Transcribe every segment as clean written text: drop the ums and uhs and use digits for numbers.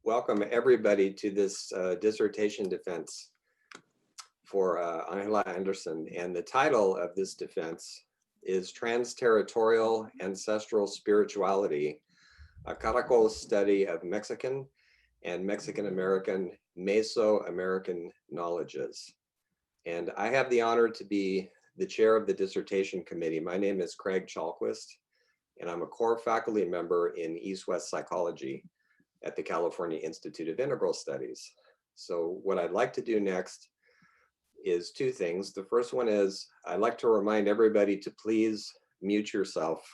welcome everybody to this dissertation defense for Angela Anderson. And the title of this defense is Transterritorial Ancestral Spirituality, a Caracol study of Mexican and Mexican-American Mesoamerican knowledges. And I have the honor to be the chair of the dissertation committee. My name is Craig Chalquist, and I'm a core faculty member in East-West Psychology at the California Institute of Integral Studies. So what I'd like to do next is two things. The first one is I'd like to remind everybody to please mute yourself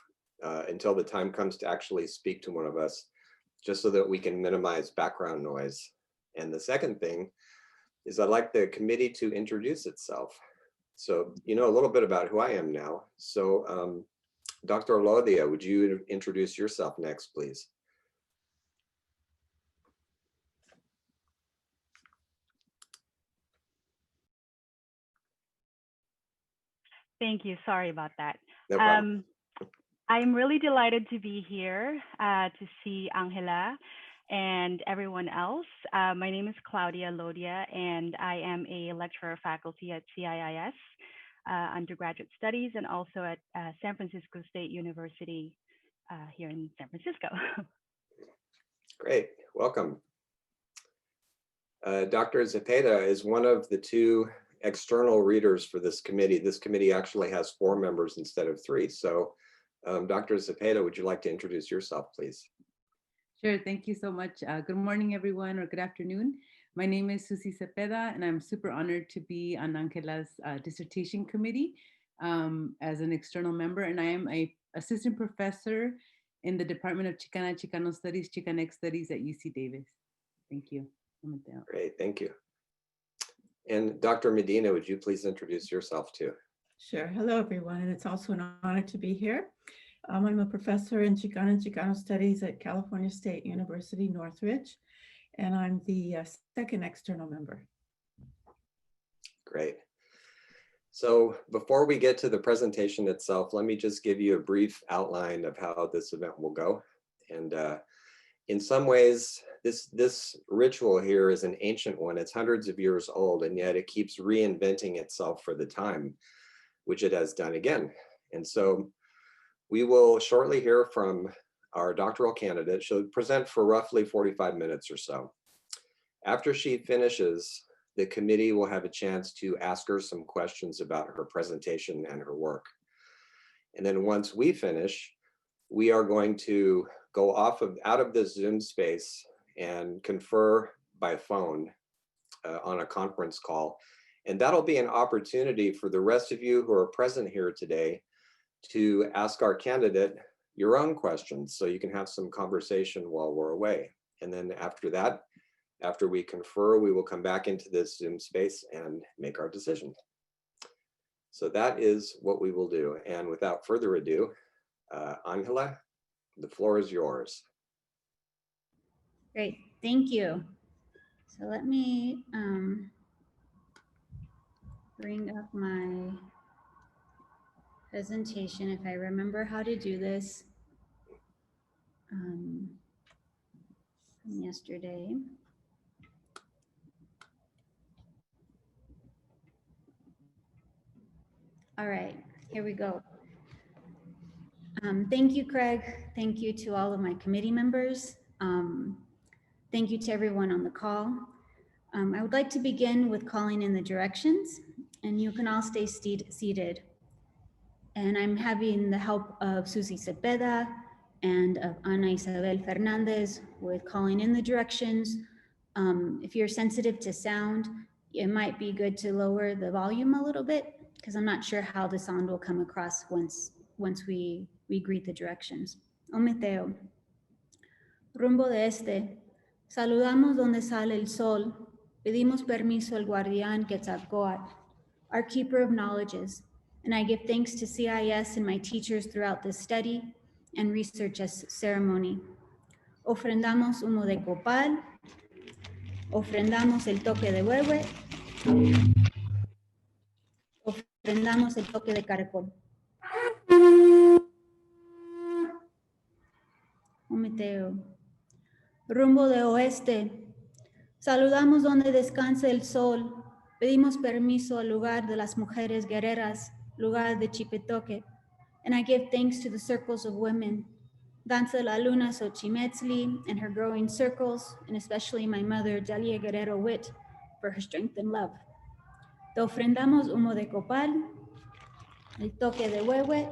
until the time comes to actually speak to one of us, just so that we can minimize background noise. And the second thing is I'd like the committee to introduce itself. So you know a little bit about who I am now. So Dr. Gloria, would you introduce yourself next, please? Thank you. Sorry about that. No problem. I'm really delighted to be here to see Angela and everyone else. My name is Claudia Lodia, and I am a lecturer faculty at CIIS, undergraduate studies, and also at San Francisco State University here in San Francisco. Great, welcome. Dr. Zepeda is one of the two external readers for this committee. This committee actually has 4 members instead of 3. So Dr. Zepeda, would you like to introduce yourself, please? Sure, thank you so much. Good morning, everyone, or good afternoon. My name is Susie Zepeda, and I'm super honored to be on Angela's dissertation committee as an external member, and I am an assistant professor in the Department of Chicana, Chicano Studies, Chicanx Studies at UC Davis. Thank you. Great, thank you. And Dr. Medina, would you please introduce yourself too? Sure. Hello, everyone. And it's also an honor to be here. I'm a professor in Chicana and Chicano Studies at California State University, Northridge, and I'm the second external member. Great. So before we get to the presentation itself, let me just give you a brief outline of how this event will go. And in some ways, this ritual here is an ancient one. It's hundreds of years old, and yet it keeps reinventing itself for the time, which it has done again. And so we will shortly hear from our doctoral candidate. She'll present for roughly 45 minutes or so. After she finishes, the committee will have a chance to ask her some questions about her presentation and her work. And then once we finish, we are going to go out of this Zoom space and confer by phone on a conference call. And that'll be an opportunity for the rest of you who are present here today to ask our candidate your own questions, so you can have some conversation while we're away. And then after that, after we confer, we will come back into this Zoom space and make our decision. So that is what we will do. And without further ado, Angela, the floor is yours. Great, thank you. So let me bring up my presentation, if I remember how to do this from yesterday. All right, here we go. Thank you, Craig. Thank you to all of my committee members. Thank you to everyone on the call. I would like to begin with calling in the directions, and you can all stay seated. And I'm having the help of Susie Zepeda and of Ana Isabel Fernandez with calling in the directions. If you're sensitive to sound, it might be good to lower the volume a little bit, because I'm not sure how the sound will come across once we greet the directions. Ometeo. Rumbo de este. Saludamos donde sale el sol. Pedimos permiso al guardián Quetzalcóatl, our keeper of knowledges. And I give thanks to CIS and my teachers throughout this study and research as ceremony. Ofrendamos humo de copal. Ofrendamos el toque de huehue. Ofrendamos el toque de caracol. Ometeo. Rumbo de oeste. Saludamos donde descansa el sol. Pedimos permiso al lugar de las mujeres guerreras, lugar de Chipetoque. And I give thanks to the circles of women. Danza la Luna Xochimetzli and her growing circles, and especially my mother, Delia Guerrero Witt, for her strength and love. Te ofrendamos humo de copal, el toque de huehue,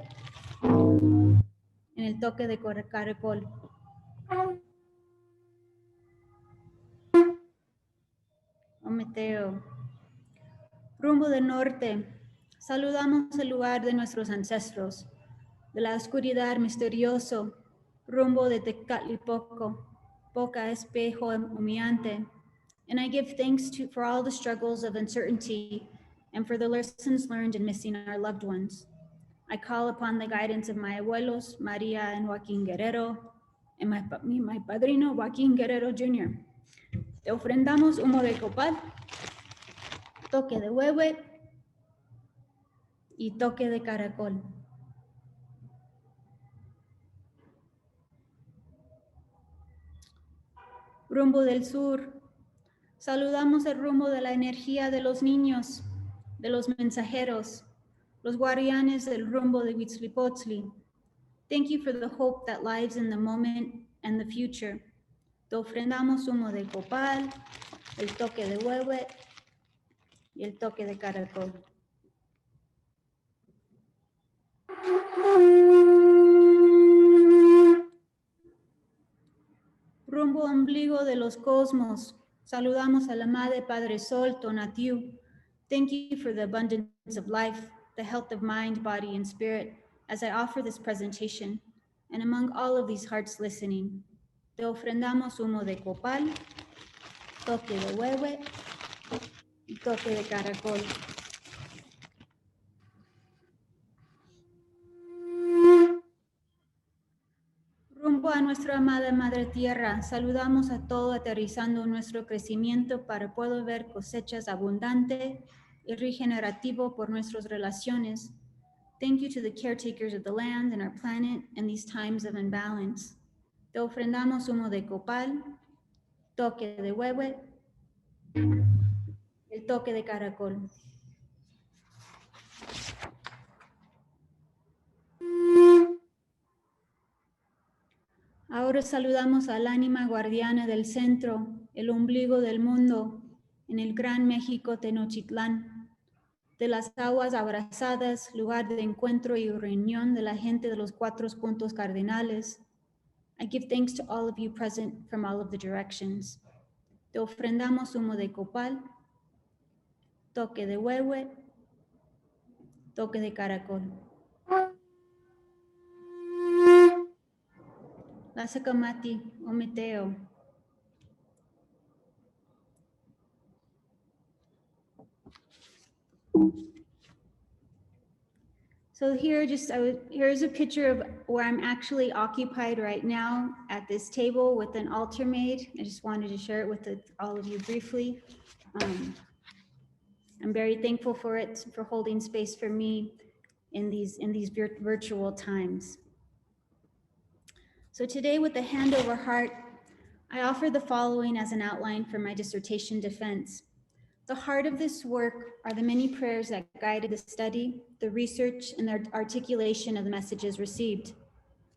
en el toque de caracol. Ometeo. Rumbo del norte. Saludamos el lugar de nuestros ancestros, de la oscuridad misterioso, rumbo de Tecatlipoco, Boca Espejo Humeante. And I give thanks for all the struggles of uncertainty and for the lessons learned in missing our loved ones. I call upon the guidance of my abuelos, Maria and Joaquin Guerrero, and my padrino, Joaquin Guerrero Jr. Te ofrendamos humo de copal, toque de huehue y toque de caracol. Rumbo del sur. Saludamos el rumbo de la energía de los niños, de los mensajeros, los guardianes del rumbo de Huitzilipochtli. Thank you for the hope that lies in the moment and the future. Te ofrendamos humo de copal, el toque de huehue y el toque de caracol. Rumbo ombligo de los cosmos. Saludamos a la Madre Padre Sol, Tonatiuh. Thank you for the abundance of life, the health of mind, body, and spirit as I offer this presentation. And among all of these hearts listening, te ofrendamos humo de copal, toque de huehue y toque de caracol. Rumbo a nuestra amada Madre Tierra, saludamos a todo aterrizando nuestro crecimiento para poder ver cosechas abundante y regenerativo por nuestras relaciones. Thank you to the caretakers of the land and our planet in these times of imbalance. Te ofrendamos humo de copal, toque de huehue, el toque de caracol. Ahora saludamos al ánima guardiana del centro, el ombligo del mundo, en el Gran México Tenochtitlán, de las aguas abrazadas, lugar de encuentro y reunión de la gente de los 4 puntos cardinales. I give thanks to all of you present from all of the directions. Te ofrendamos humo de copal, toque de huehue, toque de caracol. La sacamati, ometeo. So here's a picture of where I'm actually occupied right now at this table with an altar made. I just wanted to share it with all of you briefly. I'm very thankful for it, for holding space for me in these virtual times. So today, with a hand over heart, I offer the following as an outline for my dissertation defense. The heart of this work are the many prayers that guided the study, the research, and the articulation of the messages received.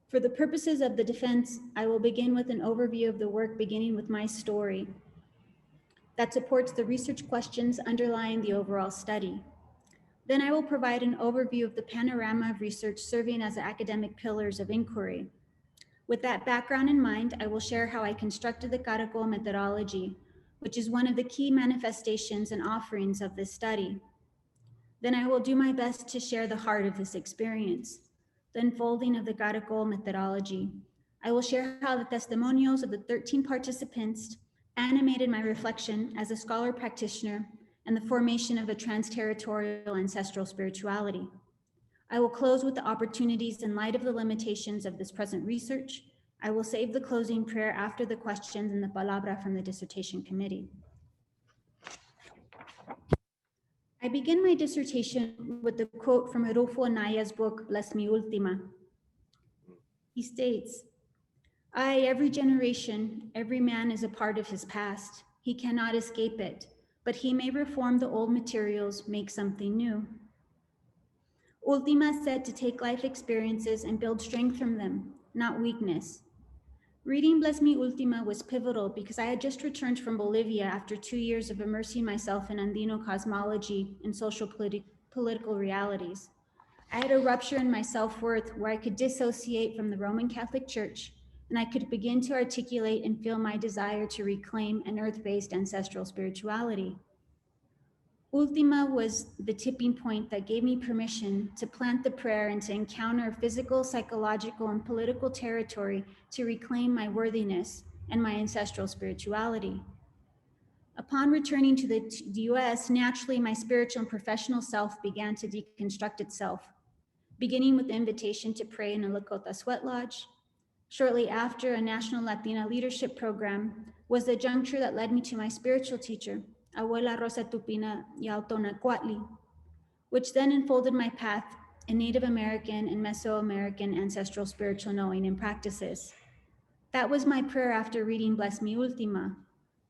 For the purposes of the defense, I will begin with an overview of the work, beginning with my story that supports the research questions underlying the overall study. Then I will provide an overview of the panorama of research serving as academic pillars of inquiry. With that background in mind, I will share how I constructed the Caracol methodology, which is one of the key manifestations and offerings of this study. Then I will do my best to share the heart of this experience, the unfolding of the Caracol methodology. I will share how the testimonials of the 13 participants animated my reflection as a scholar practitioner and the formation of a transterritorial ancestral spirituality. I will close with the opportunities in light of the limitations of this present research. I will save the closing prayer after the questions and the palabra from the dissertation committee. I begin my dissertation with the quote from Rufo Anaya's book, Las Mi Última. He states, Every generation, every man is a part of his past. He cannot escape it, but he may reform the old materials, make something new. Ultima said to take life experiences and build strength from them, not weakness. Reading Bless Me Ultima was pivotal because I had just returned from Bolivia after 2 years of immersing myself in Andino cosmology and social political realities. I had a rupture in my self-worth where I could dissociate from the Roman Catholic Church, and I could begin to articulate and feel my desire to reclaim an earth-based ancestral spirituality. Ultima was the tipping point that gave me permission to plant the prayer and to encounter physical, psychological, and political territory to reclaim my worthiness and my ancestral spirituality. Upon returning to the US, naturally my spiritual and professional self began to deconstruct itself, beginning with the invitation to pray in a Lakota sweat lodge. Shortly after, a National Latina Leadership Program was the juncture that led me to my spiritual teacher, Abuela Rosa Tupina Yautonacuatli, which then unfolded my path in Native American and Mesoamerican ancestral spiritual knowing and practices. That was my prayer after reading Bless Me Ultima.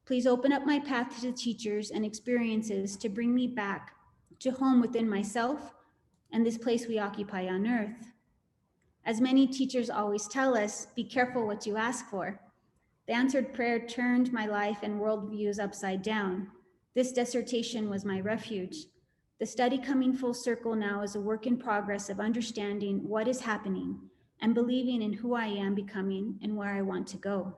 Please open up my path to teachers and experiences to bring me back to home within myself and this place we occupy on earth. As many teachers always tell us, be careful what you ask for. The answered prayer turned my life and worldviews upside down. This dissertation was my refuge. The study coming full circle now is a work in progress of understanding what is happening and believing in who I am becoming and where I want to go.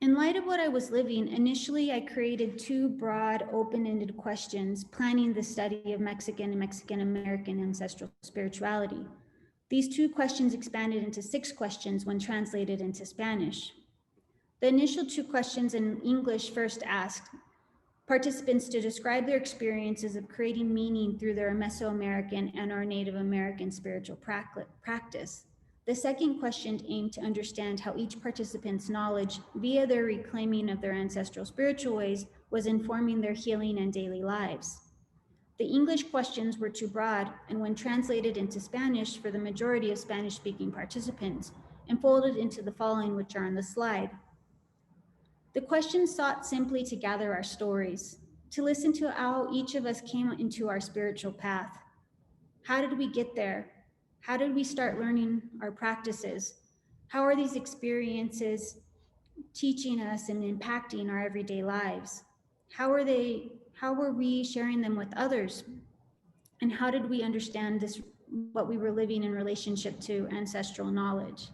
In light of what I was living, initially I created 2 broad, open-ended questions planning the study of Mexican and Mexican-American ancestral spirituality. These 2 questions expanded into 6 questions when translated into Spanish. The initial 2 questions in English first asked participants to describe their experiences of creating meaning through their Mesoamerican and or Native American spiritual practice. The second question aimed to understand how each participant's knowledge via their reclaiming of their ancestral spiritual ways was informing their healing and daily lives. The English questions were too broad, and when translated into Spanish for the majority of Spanish-speaking participants, unfolded into the following, which are on the slide. The questions sought simply to gather our stories, to listen to how each of us came into our spiritual path. How did we get there? How did we start learning our practices? How are these experiences teaching us and impacting our everyday lives? How were we sharing them with others? And how did we understand this, what we were living in relationship to ancestral knowledge?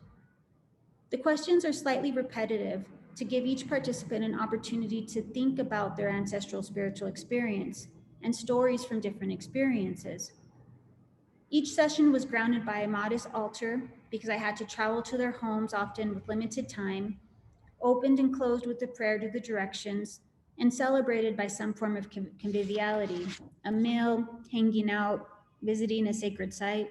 The questions are slightly repetitive to give each participant an opportunity to think about their ancestral spiritual experience and stories from different experiences. Each session was grounded by a modest altar because I had to travel to their homes, often with limited time, opened and closed with a prayer to the directions, and celebrated by some form of conviviality, a meal, hanging out, visiting a sacred site.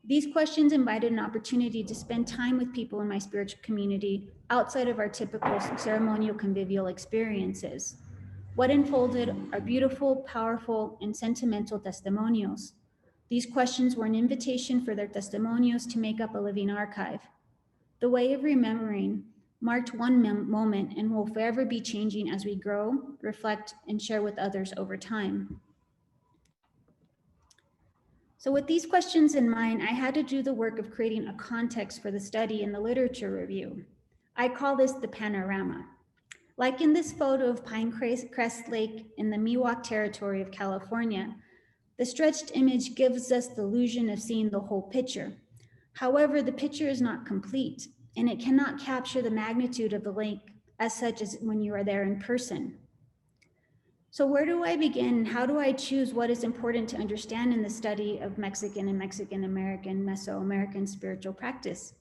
These questions invited an opportunity to spend time with people in my spiritual community outside of our typical ceremonial convivial experiences. What unfolded are beautiful, powerful, and sentimental testimonials. These questions were an invitation for their testimonials to make up a living archive. The way of remembering marked one moment and will forever be changing as we grow, reflect, and share with others over time. So with these questions in mind, I had to do the work of creating a context for the study and the literature review. I call this the panorama. Like in this photo of Pinecrest Lake in the Miwok territory of California, the stretched image gives us the illusion of seeing the whole picture. However, the picture is not complete, and it cannot capture the magnitude of the lake as such as when you are there in person. So where do I begin? How do I choose what is important to understand in the study of Mexican and Mexican-American, Mesoamerican spiritual practice?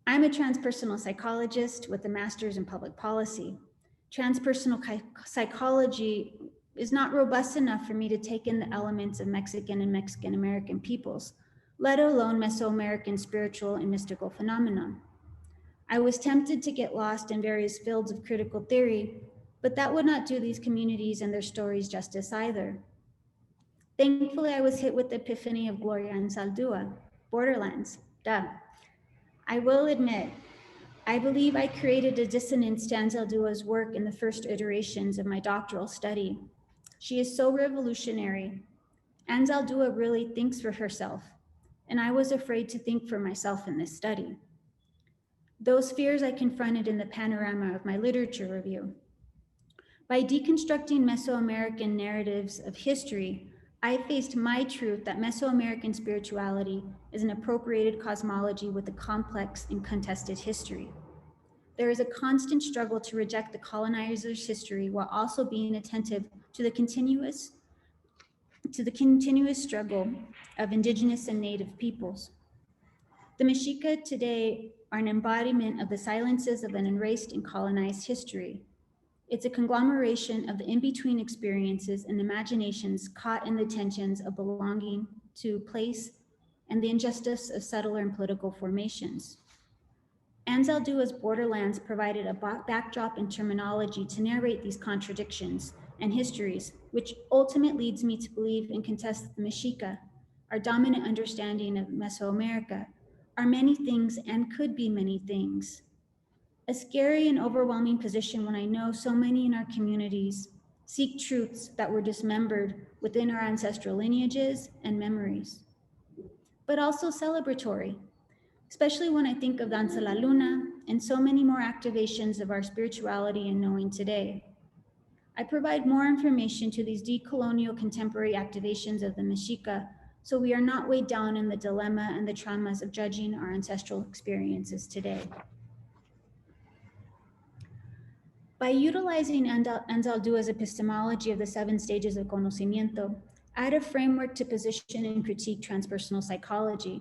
I'm a transpersonal psychologist with a master's in public policy. Transpersonal psychology is not robust enough for me to take in the elements of Mexican and Mexican-American peoples, let alone Mesoamerican spiritual and mystical phenomenon. I was tempted to get lost in various fields of critical theory, but that would not do these communities and their stories justice either. Thankfully, I was hit with the epiphany of Gloria Anzaldua, Borderlands, duh. I will admit, I believe I created a dissonance to Anzaldua's work in the first iterations of my doctoral study. She is so revolutionary. Anzaldua really thinks for herself, and I was afraid to think for myself in this study. Those fears I confronted in the panorama of my literature review. By deconstructing Mesoamerican narratives of history, I faced my truth that Mesoamerican spirituality is an appropriated cosmology with a complex and contested history. There is a constant struggle to reject the colonizer's history while also being attentive to the continuous struggle of indigenous and native peoples. The Mexica today are an embodiment of the silences of an erased and colonized history. It's a conglomeration of the in-between experiences and imaginations caught in the tensions of belonging to place and the injustice of settler and political formations. Anzaldua's Borderlands provided a backdrop and terminology to narrate these contradictions and histories, which ultimately leads me to believe and contest the Mexica, our dominant understanding of Mesoamerica, are many things and could be many things. A scary and overwhelming position when I know so many in our communities seek truths that were dismembered within our ancestral lineages and memories, but also celebratory, especially when I think of Danza la Luna and so many more activations of our spirituality and knowing today. I provide more information to these decolonial contemporary activations of the Mexica so we are not weighed down in the dilemma and the traumas of judging our ancestral experiences today. By utilizing Anzaldua's epistemology of the 7 stages of conocimiento, I had a framework to position and critique transpersonal psychology.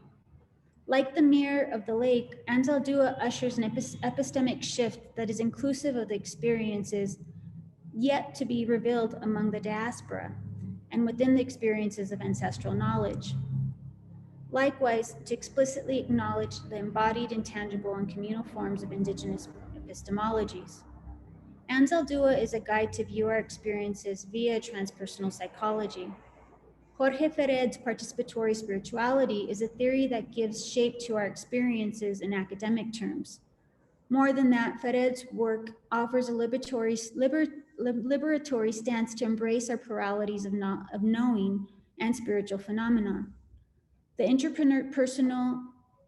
Like the mirror of the lake, Anzaldua ushers an epistemic shift that is inclusive of the experiences yet to be revealed among the diaspora and within the experiences of ancestral knowledge. Likewise, to explicitly acknowledge the embodied, intangible, and communal forms of indigenous epistemologies. Anzaldua is a guide to view our experiences via transpersonal psychology. Jorge Ferred's participatory spirituality is a theory that gives shape to our experiences in academic terms. More than that, Ferred's work offers a liberatory stance to embrace our pluralities of knowing and spiritual phenomena. The interpersonal,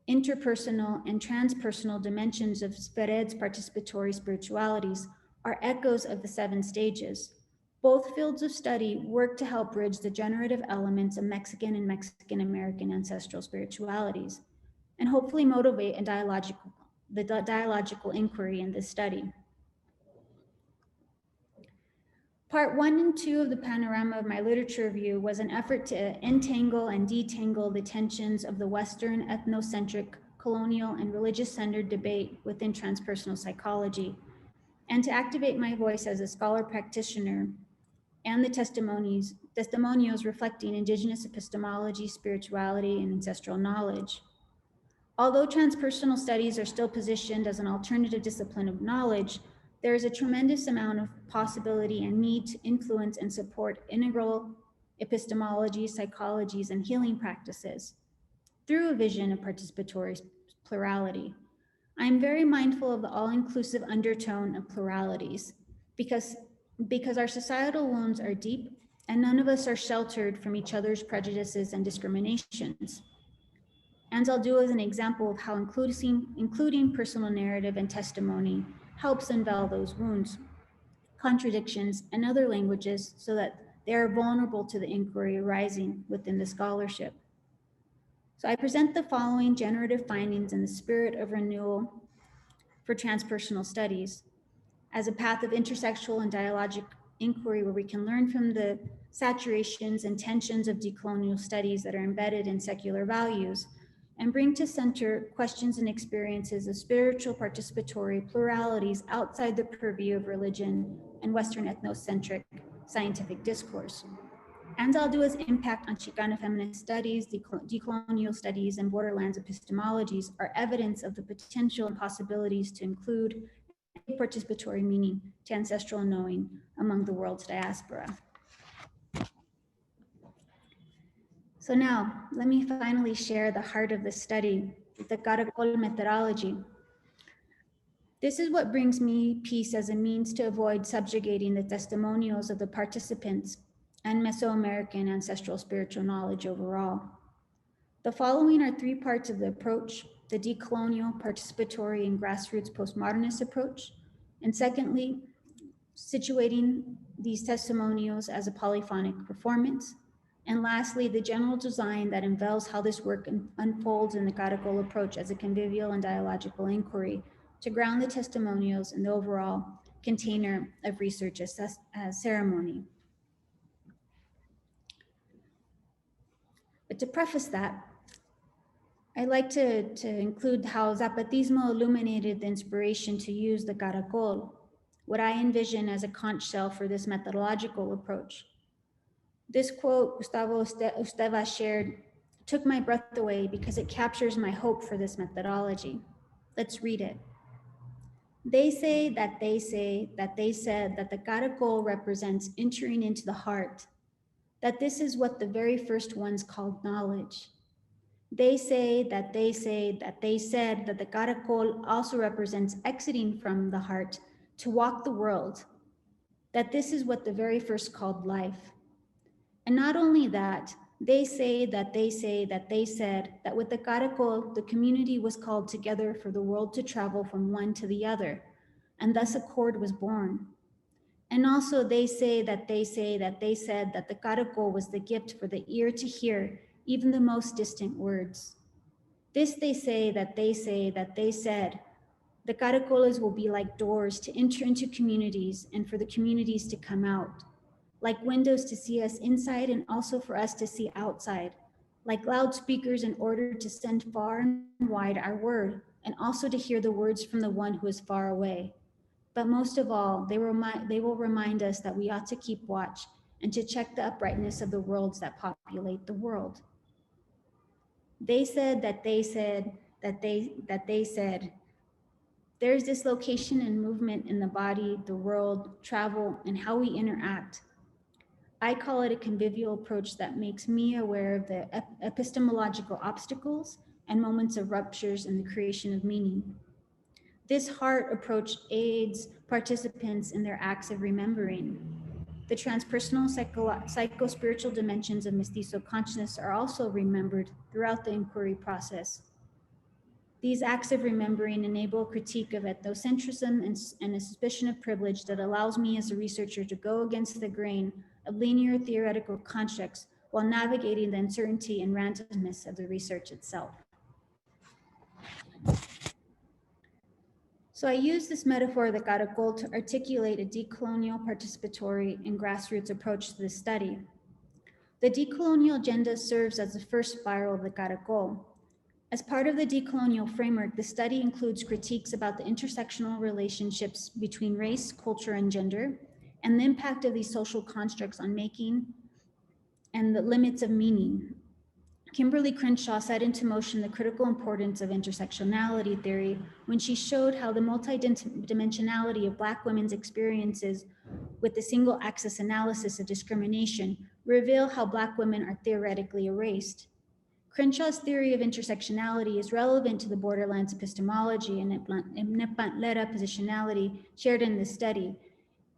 and transpersonal dimensions of Ferred's participatory spiritualities are echoes of the 7 stages. Both fields of study work to help bridge the generative elements of Mexican and Mexican American ancestral spiritualities, and hopefully motivate the dialogical inquiry in this study. Part 1 and 2 of the panorama of my literature review was an effort to entangle and detangle the tensions of the Western ethnocentric, colonial, and religious-centered debate within transpersonal psychology, and to activate my voice as a scholar practitioner and the testimonios reflecting indigenous epistemology, spirituality, and ancestral knowledge. Although transpersonal studies are still positioned as an alternative discipline of knowledge, there is a tremendous amount of possibility and need to influence and support integral epistemologies, psychologies, and healing practices through a vision of participatory plurality. I am very mindful of the all-inclusive undertone of pluralities because our societal wounds are deep and none of us are sheltered from each other's prejudices and discriminations. Anzaldua is an example of how including personal narrative and testimony helps unveil those wounds, contradictions, and other languages so that they are vulnerable to the inquiry arising within the scholarship. So I present the following generative findings in the spirit of renewal for transpersonal studies as a path of intersectional and dialogic inquiry where we can learn from the saturations and tensions of decolonial studies that are embedded in secular values and bring to center questions and experiences of spiritual participatory pluralities outside the purview of religion and Western ethnocentric scientific discourse. Anzaldua's impact on Chicana feminist studies, decolonial studies, and borderlands epistemologies are evidence of the potential and possibilities to include participatory meaning to ancestral knowing among the world's diaspora. So now, let me finally share the heart of the study the Caracol methodology. This is what brings me peace as a means to avoid subjugating the testimonials of the participants and Mesoamerican ancestral spiritual knowledge overall. The following are three parts of the approach: the decolonial, participatory, and grassroots postmodernist approach. And secondly, situating these testimonials as a polyphonic performance. And lastly, the general design that unveils how this work unfolds in the Caracol approach as a convivial and dialogical inquiry to ground the testimonials in the overall container of research as ceremony. But to preface that, I like to include how Zapatismo illuminated the inspiration to use the Caracol, what I envision as a conch shell for this methodological approach. This quote Gustavo Usteva shared took my breath away because it captures my hope for this methodology. Let's read it. They say that they say that they said that the Caracol represents entering into the heart, that this is what the very first ones called knowledge. They say that they say that they said that the Caracol also represents exiting from the heart to walk the world, that this is what the very first called life. And not only that, they say that they say that they said that with the Caracol, the community was called together for the world to travel from one to the other, and thus a chord was born. And also they say that they say that they said that the Caracol was the gift for the ear to hear even the most distant words. This they say that they say that they said, the Caracoles will be like doors to enter into communities and for the communities to come out, like windows to see us inside and also for us to see outside, like loudspeakers in order to send far and wide our word and also to hear the words from the one who is far away. But most of all, they will remind us that we ought to keep watch and to check the uprightness of the worlds that populate the world. They said that they said that they said, there's dislocation and movement in the body, the world, travel, and how we interact. I call it a convivial approach that makes me aware of the epistemological obstacles and moments of ruptures in the creation of meaning. This heart approach aids participants in their acts of remembering. The transpersonal psycho-spiritual dimensions of mestizo consciousness are also remembered throughout the inquiry process. These acts of remembering enable critique of ethnocentrism and a suspicion of privilege that allows me as a researcher to go against the grain of linear theoretical constructs while navigating the uncertainty and randomness of the research itself. So I use this metaphor of the Caracol to articulate a decolonial, participatory, and grassroots approach to this study. The decolonial agenda serves as the first spiral of the Caracol. As part of the decolonial framework, the study includes critiques about the intersectional relationships between race, culture, and gender, and the impact of these social constructs on making and the limits of meaning. Kimberly Crenshaw set into motion the critical importance of intersectionality theory when she showed how the multidimensionality of Black women's experiences with the single axis analysis of discrimination reveal how Black women are theoretically erased. Crenshaw's theory of intersectionality is relevant to the borderlands epistemology and Nepantera positionality shared in this study,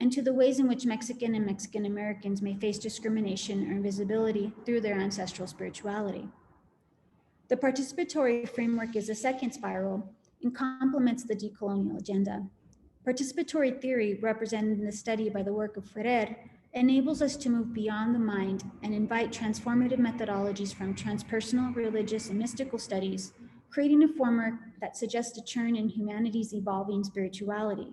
and to the ways in which Mexican and Mexican Americans may face discrimination or invisibility through their ancestral spirituality. The participatory framework is a second spiral and complements the decolonial agenda. Participatory theory, represented in the study by the work of Ferrer, enables us to move beyond the mind and invite transformative methodologies from transpersonal, religious, and mystical studies, creating a framework that suggests a turn in humanity's evolving spirituality.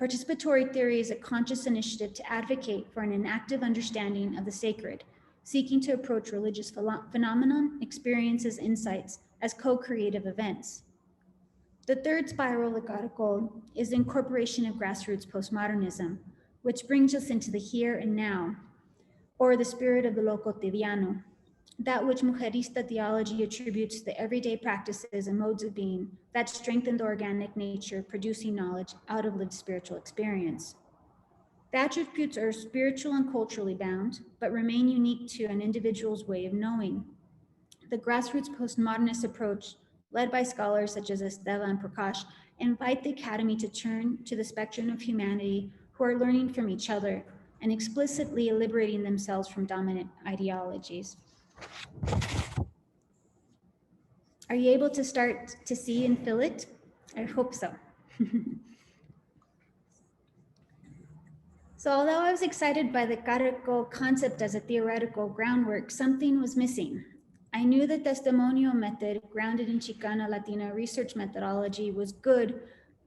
Participatory theory is a conscious initiative to advocate for an active understanding of the sacred, seeking to approach religious phenomenon, experiences, insights as co-creative events. The third spiral of Caracol is the incorporation of grassroots postmodernism, which brings us into the here and now, or the spirit of the lo cotidiano, that which mujerista theology attributes to the everyday practices and modes of being that strengthen the organic nature of producing knowledge out of lived spiritual experience. The attributes are spiritual and culturally bound, but remain unique to an individual's way of knowing. The grassroots postmodernist approach led by scholars such as Estela and Prakash, invite the Academy to turn to the spectrum of humanity who are learning from each other and explicitly liberating themselves from dominant ideologies. Are you able to start to see and feel it? I hope so. So although I was excited by the Caracol concept as a theoretical groundwork, something was missing. I knew the testimonial method grounded in Chicana Latina research methodology was good,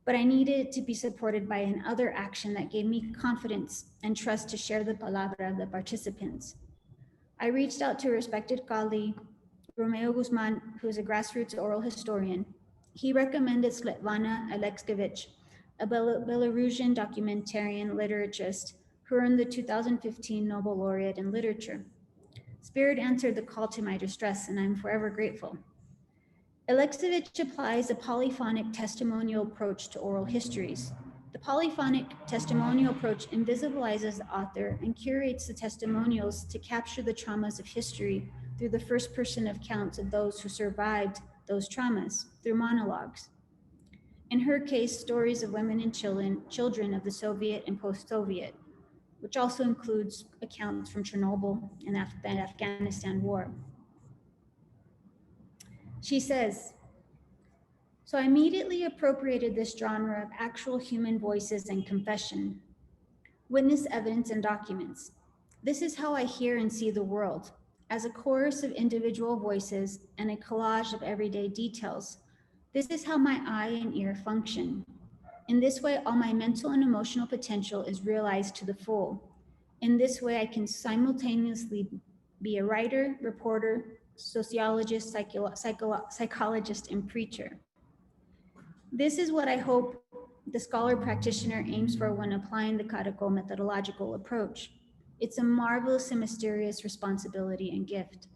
but I needed it to be supported by another action that gave me confidence and trust to share the palabra of the participants. I reached out to a respected colleague, Romeo Guzman, who is a grassroots oral historian. He recommended Svetlana Alexkevich, a Belarusian documentarian literaturist who earned the 2015 Nobel Laureate in Literature. Spirit answered the call to my distress, and I'm forever grateful. Alexkevich applies a polyphonic testimonial approach to oral histories. The polyphonic testimonial approach invisibilizes the author and curates the testimonials to capture the traumas of history through the first person accounts of those who survived those traumas through monologues. In her case, stories of women and children of the Soviet and post-Soviet, which also includes accounts from Chernobyl and the Afghanistan war. She says, so I immediately appropriated this genre of actual human voices and confession, witness evidence and documents. This is how I hear and see the world, as a chorus of individual voices and a collage of everyday details. This is how my eye and ear function. In this way, all my mental and emotional potential is realized to the full. In this way, I can simultaneously be a writer, reporter, sociologist, psychologist, and preacher. This is what I hope the scholar practitioner aims for when applying the Caracol methodological approach. It's a marvelous and mysterious responsibility and gift.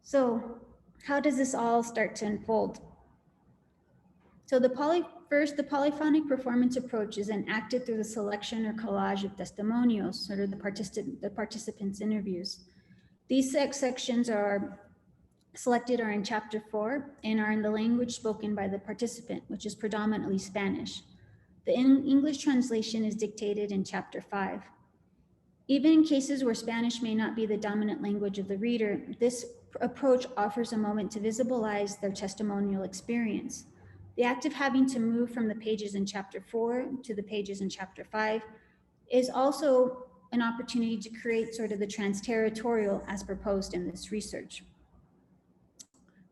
So, how does this all start to unfold? So the polyphonic performance approach is enacted through the selection or collage of testimonios, or the participants' interviews. These sections are selected are in chapter 4 and are in the language spoken by the participant, which is predominantly Spanish. The English translation is dictated in chapter 5. Even in cases where Spanish may not be the dominant language of the reader, this approach offers a moment to visibilize their testimonial experience. The act of having to move from the pages in chapter 4 to the pages in chapter 5 is also an opportunity to create sort of the transterritorial as proposed in this research.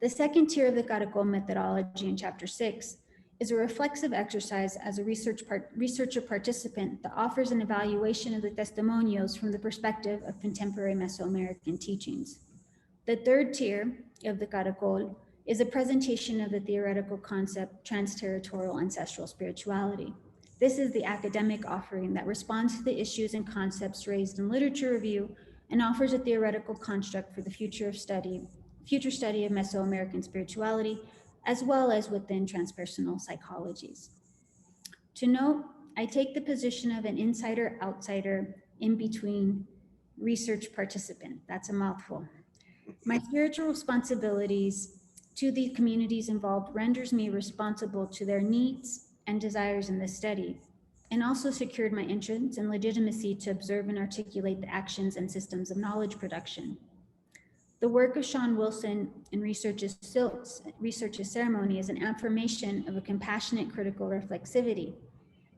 The second tier of the Caracol methodology in chapter 6 is a reflexive exercise as a researcher participant that offers an evaluation of the testimonials from the perspective of contemporary Mesoamerican teachings. The third tier of the Caracol is a presentation of the theoretical concept transterritorial ancestral spirituality. This is the academic offering that responds to the issues and concepts raised in literature review and offers a theoretical construct for the future study of Mesoamerican spirituality, as well as within transpersonal psychologies. To note, I take the position of an insider-outsider in between research participant. That's a mouthful. My spiritual responsibilities to the communities involved renders me responsible to their needs and desires in this study, and also secured my entrance and legitimacy to observe and articulate the actions and systems of knowledge production. The work of Sean Wilson in Research's Ceremony is an affirmation of a compassionate critical reflexivity.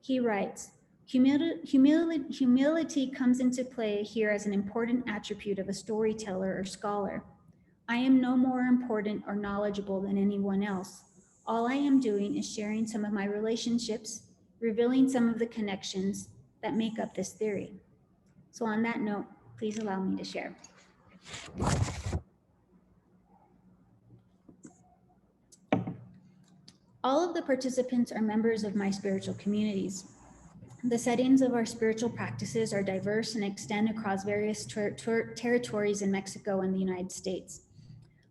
He writes, humility comes into play here as an important attribute of a storyteller or scholar. I am no more important or knowledgeable than anyone else. All I am doing is sharing some of my relationships, revealing some of the connections that make up this theory. So on that note, please allow me to share. All of the participants are members of my spiritual communities. The settings of our spiritual practices are diverse and extend across various territories in Mexico and the United States.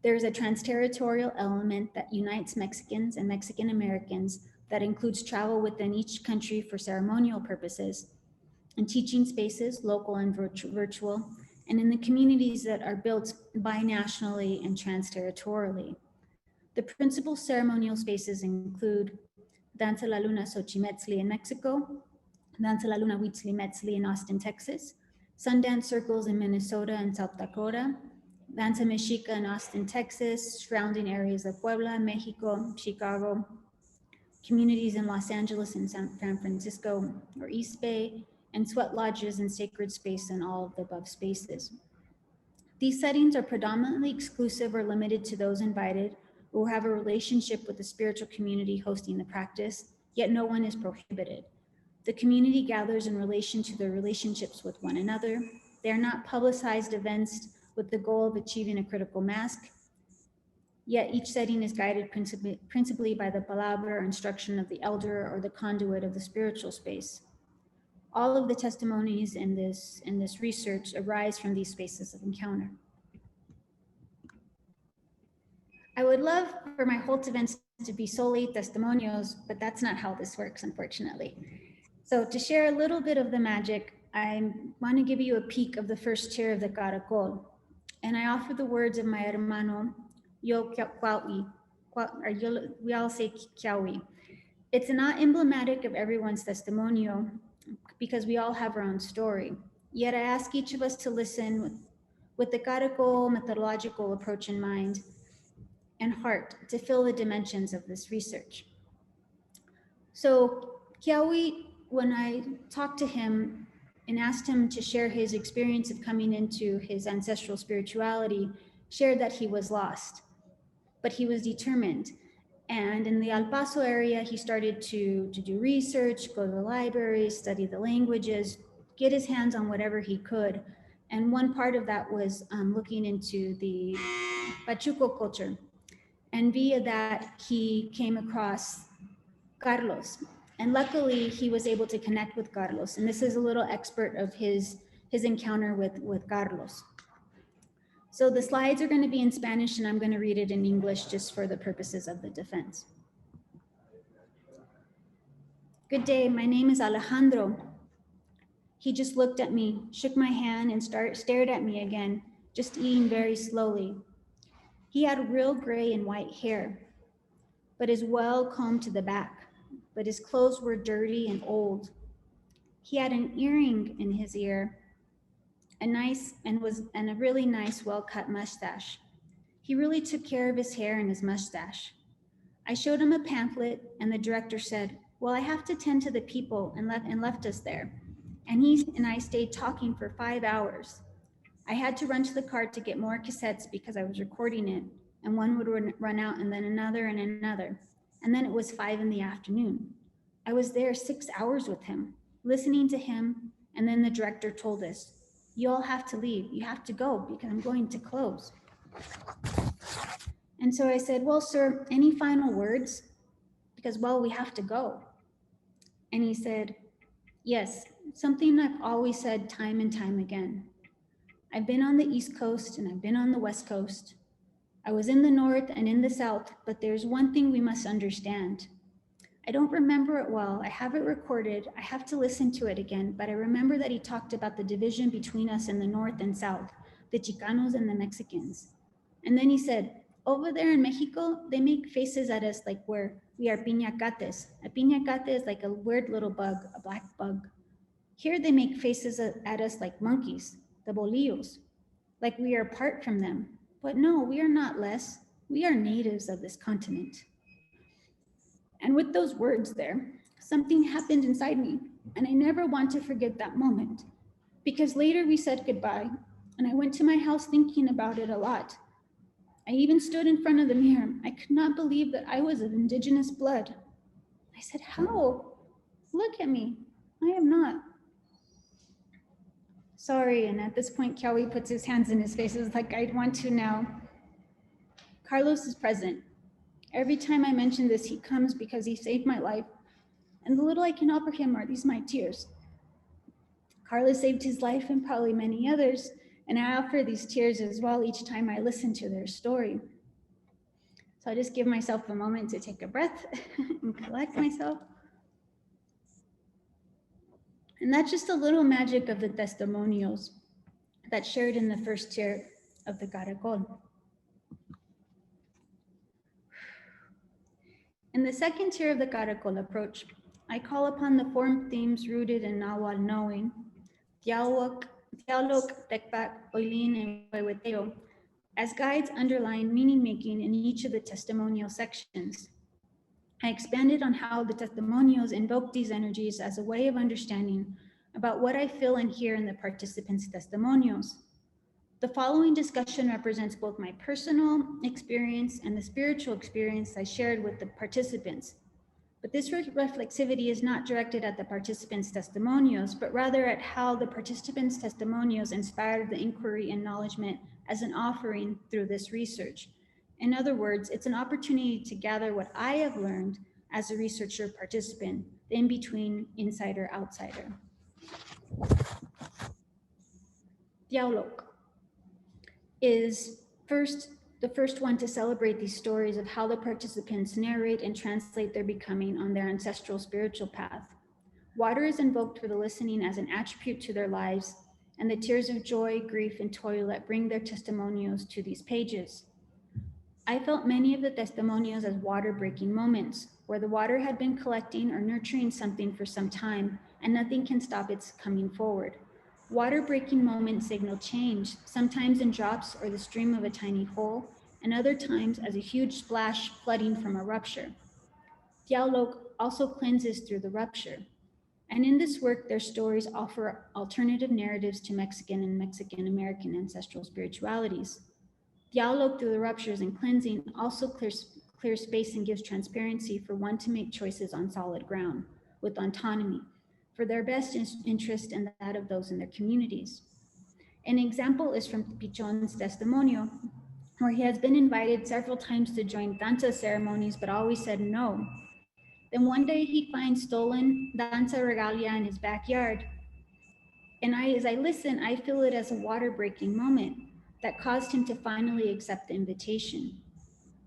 There is a transterritorial element that unites Mexicans and Mexican Americans that includes travel within each country for ceremonial purposes, and teaching spaces, local and virtual, and in the communities that are built binationally and transterritorially. The principal ceremonial spaces include Danza la Luna Xochimetzli in Mexico, Danza la Luna Huitzilimetzli in Austin, Texas, Sundance Circles in Minnesota and South Dakota, Danza Mexica in Austin, Texas, surrounding areas of Puebla, Mexico, Chicago, communities in Los Angeles and San Francisco or East Bay, and sweat lodges and sacred space in all of the above spaces. These settings are predominantly exclusive or limited to those invited who have a relationship with the spiritual community hosting the practice, yet no one is prohibited. The community gathers in relation to their relationships with one another. They are not publicized events with the goal of achieving a critical mass, yet each setting is guided principally by the palabra or instruction of the elder or the conduit of the spiritual space. All of the testimonies in this research arise from these spaces of encounter. I would love for my Holt events to be solely testimonios, but that's not how this works, unfortunately. So to share a little bit of the magic, I want to give you a peek of the first chair of the Caracol. And I offer the words of my hermano, Yo Kiawi, we all say Kiawi. It's not emblematic of everyone's testimonio because we all have our own story. Yet I ask each of us to listen with the Caracol methodological approach in mind and heart to fill the dimensions of this research. So Kiawi, when I talked to him and asked him to share his experience of coming into his ancestral spirituality, shared that he was lost, but he was determined. And in the El Paso area, he started to do research, go to the library, study the languages, get his hands on whatever he could. And one part of that was looking into the Pachuco culture. And via that, he came across Carlos. And luckily, he was able to connect with Carlos. And this is a little expert of his encounter with Carlos. So the slides are going to be in Spanish, and I'm going to read it in English just for the purposes of the defense. Good day, my name is Alejandro. He just looked at me, shook my hand, and stared at me again, just eating very slowly. He had real gray and white hair, but is well combed to the back, but his clothes were dirty and old. He had an earring in his ear, and a really nice, well-cut mustache. He really took care of his hair and his mustache. I showed him a pamphlet, and the director said, "Well, I have to tend to the people," and left us there. And he and I stayed talking for 5 hours. I had to run to the car to get more cassettes because I was recording it, and one would run out, and then another and another. And then it was 5 in the afternoon. I was there 6 hours with him, listening to him, and then the director told us, "You all have to leave. You have to go because I'm going to close." And so I said, "Well, sir, any final words? Because, well, we have to go." And he said, "Yes, something I've always said time and time again. I've been on the East Coast and I've been on the West Coast. I was in the North and in the South, but there's one thing we must understand. I don't remember it well. I have it recorded. I have to listen to it again, but I remember that he talked about the division between us in the North and South, the Chicanos and the Mexicans. And then he said, over there in Mexico, they make faces at us like we are piñacates. A piñacate is like a weird little bug, a black bug. Here they make faces at us like monkeys, the bolillos, like we are apart from them. But no, we are not less. We are natives of this continent." And with those words there, something happened inside me, and I never want to forget that moment, because later we said goodbye, and I went to my house thinking about it a lot. I even stood in front of the mirror. I could not believe that I was of indigenous blood. I said, "How? Look at me. I am not." Sorry, and at this point, Kiawi puts his hands in his face. It's like, "I'd want to now." Carlos is present. Every time I mention this, he comes because he saved my life. And the little I can offer him are these my tears. Carlos saved his life and probably many others. And I offer these tears as well each time I listen to their story. So I just give myself a moment to take a breath and collect myself. And that's just a little magic of the testimonials. that's shared in the first tier of the Caracol. In the second tier of the Caracol approach, I call upon the form themes rooted in Nahuatl knowing, Tiahuac, Tecpac, Oilin, and Huehueteo, as guides underlying meaning making in each of the testimonial sections. I expanded on how the testimonials invoke these energies as a way of understanding about what I feel and hear in the participants' testimonials. The following discussion represents both my personal experience and the spiritual experience I shared with the participants. But this reflexivity is not directed at the participants' testimonials, but rather at how the participants' testimonials inspired the inquiry and acknowledgement as an offering through this research. In other words, it's an opportunity to gather what I have learned as a researcher participant, the in-between insider-outsider. Dialog is the first one to celebrate these stories of how the participants narrate and translate their becoming on their ancestral spiritual path. Water is invoked for the listening as an attribute to their lives, and the tears of joy, grief, and toil that bring their testimonials to these pages. I felt many of the testimonials as water-breaking moments, where the water had been collecting or nurturing something for some time, and nothing can stop its coming forward. Water-breaking moments signal change, sometimes in drops or the stream of a tiny hole, and other times as a huge splash flooding from a rupture. Dialog also cleanses through the rupture. And in this work, their stories offer alternative narratives to Mexican and Mexican-American ancestral spiritualities. Dialog through the ruptures and cleansing also clears space and gives transparency for one to make choices on solid ground with autonomy for their best interest and that of those in their communities. An example is from Pichon's testimonio, where he has been invited several times to join danza ceremonies, but always said no. Then one day he finds stolen danza regalia in his backyard. And as I listen, I feel it as a water-breaking moment that caused him to finally accept the invitation.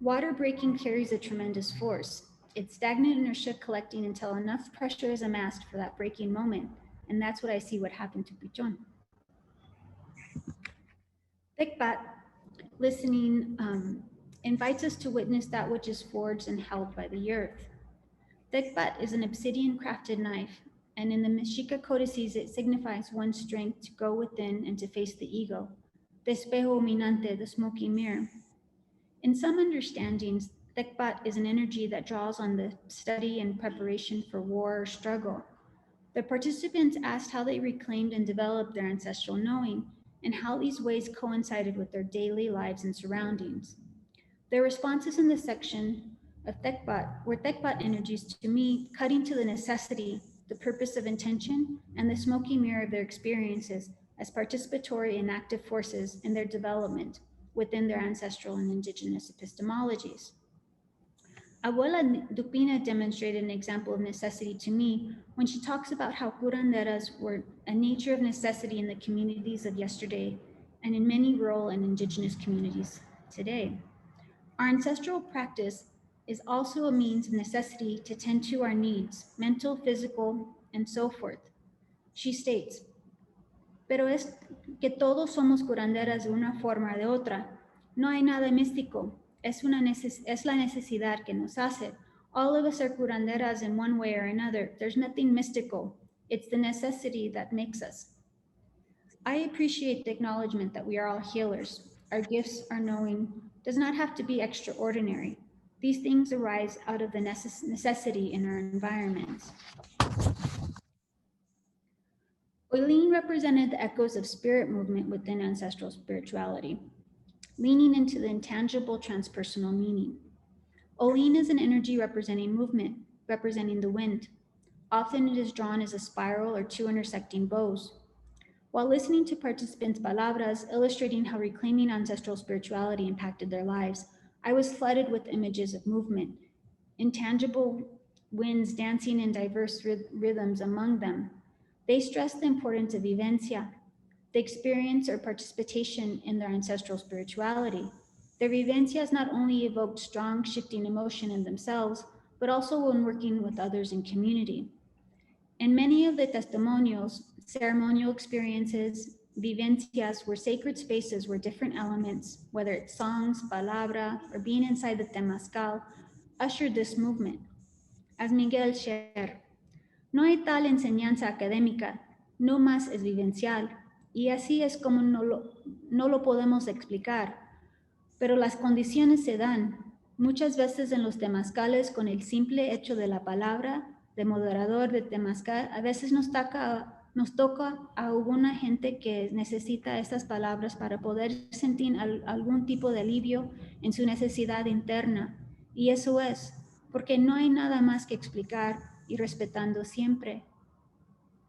Water breaking carries a tremendous force. It's stagnant inertia collecting until enough pressure is amassed for that breaking moment. And that's what I see what happened to Pichon. Tecpat, listening, invites us to witness that which is forged and held by the earth. Tecpat is an obsidian crafted knife, and in the Mexica codices, it signifies one's strength to go within and to face the ego, the espejo minante, the smoky mirror. In some understandings, Tecpat is an energy that draws on the study and preparation for war or struggle. The participants asked how they reclaimed and developed their ancestral knowing and how these ways coincided with their daily lives and surroundings. Their responses in the section of Tecpat were Tecpat energies to me cutting to the necessity, the purpose of intention, and the smoky mirror of their experiences as participatory and active forces in their development within their ancestral and indigenous epistemologies. Abuela Dupina demonstrated an example of necessity to me when she talks about how curanderas were a nature of necessity in the communities of yesterday and in many rural and indigenous communities today. Our ancestral practice is also a means of necessity to tend to our needs, mental, physical, and so forth. She states, pero es que todos somos curanderas de una forma o de otra. No hay nada místico. Es la necesidad que nos hace. All of us are curanderas in one way or another. There's nothing mystical. It's the necessity that makes us. I appreciate the acknowledgement that we are all healers. Our gifts, our knowing, does not have to be extraordinary. These things arise out of the necessity in our environments. Oilin represented the echoes of spirit movement within ancestral spirituality, leaning into the intangible transpersonal meaning. Oilin is an energy representing movement, representing the wind. Often it is drawn as a spiral or two intersecting bows. While listening to participants' palabras illustrating how reclaiming ancestral spirituality impacted their lives, I was flooded with images of movement, intangible winds dancing in diverse rhythms among them. They stressed the importance of vivencia, the experience or participation in their ancestral spirituality. Their vivencias not only evoked strong shifting emotion in themselves, but also when working with others in community. In many of the testimonials, ceremonial experiences, vivencias were sacred spaces where different elements, whether it's songs, palabra, or being inside the temazcal, ushered this movement. As Miguel shared, no hay tal enseñanza académica, no más es vivencial, y así es como no lo podemos explicar, pero las condiciones se dan, muchas veces en los temazcales con el simple hecho de la palabra, de moderador de temazcal, a veces nos toca a alguna gente que necesita estas palabras para poder sentir algún tipo de alivio en su necesidad interna, y eso es, porque no hay nada más que explicar y respetando siempre.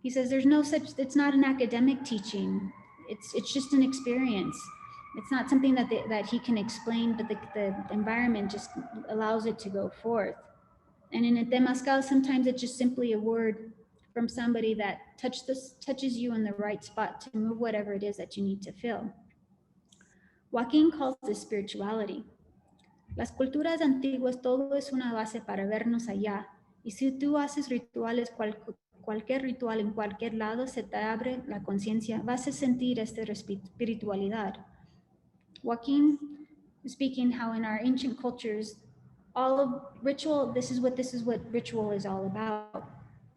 He says there's no such, it's not an academic teaching, it's just an experience. It's not something that he can explain, but the environment just allows it to go forth. And in a temazcal, sometimes it's just simply a word from somebody that touches you in the right spot to move whatever it is that you need to feel. Joaquin calls this spirituality. Las culturas antiguas, todo es una base para vernos allá. Y si tú haces rituales, cualquier ritual en cualquier lado, se te abre la conciencia, vas a sentir esta espiritualidad. Joaquin is speaking how in our ancient cultures, all of ritual, this is what ritual is all about.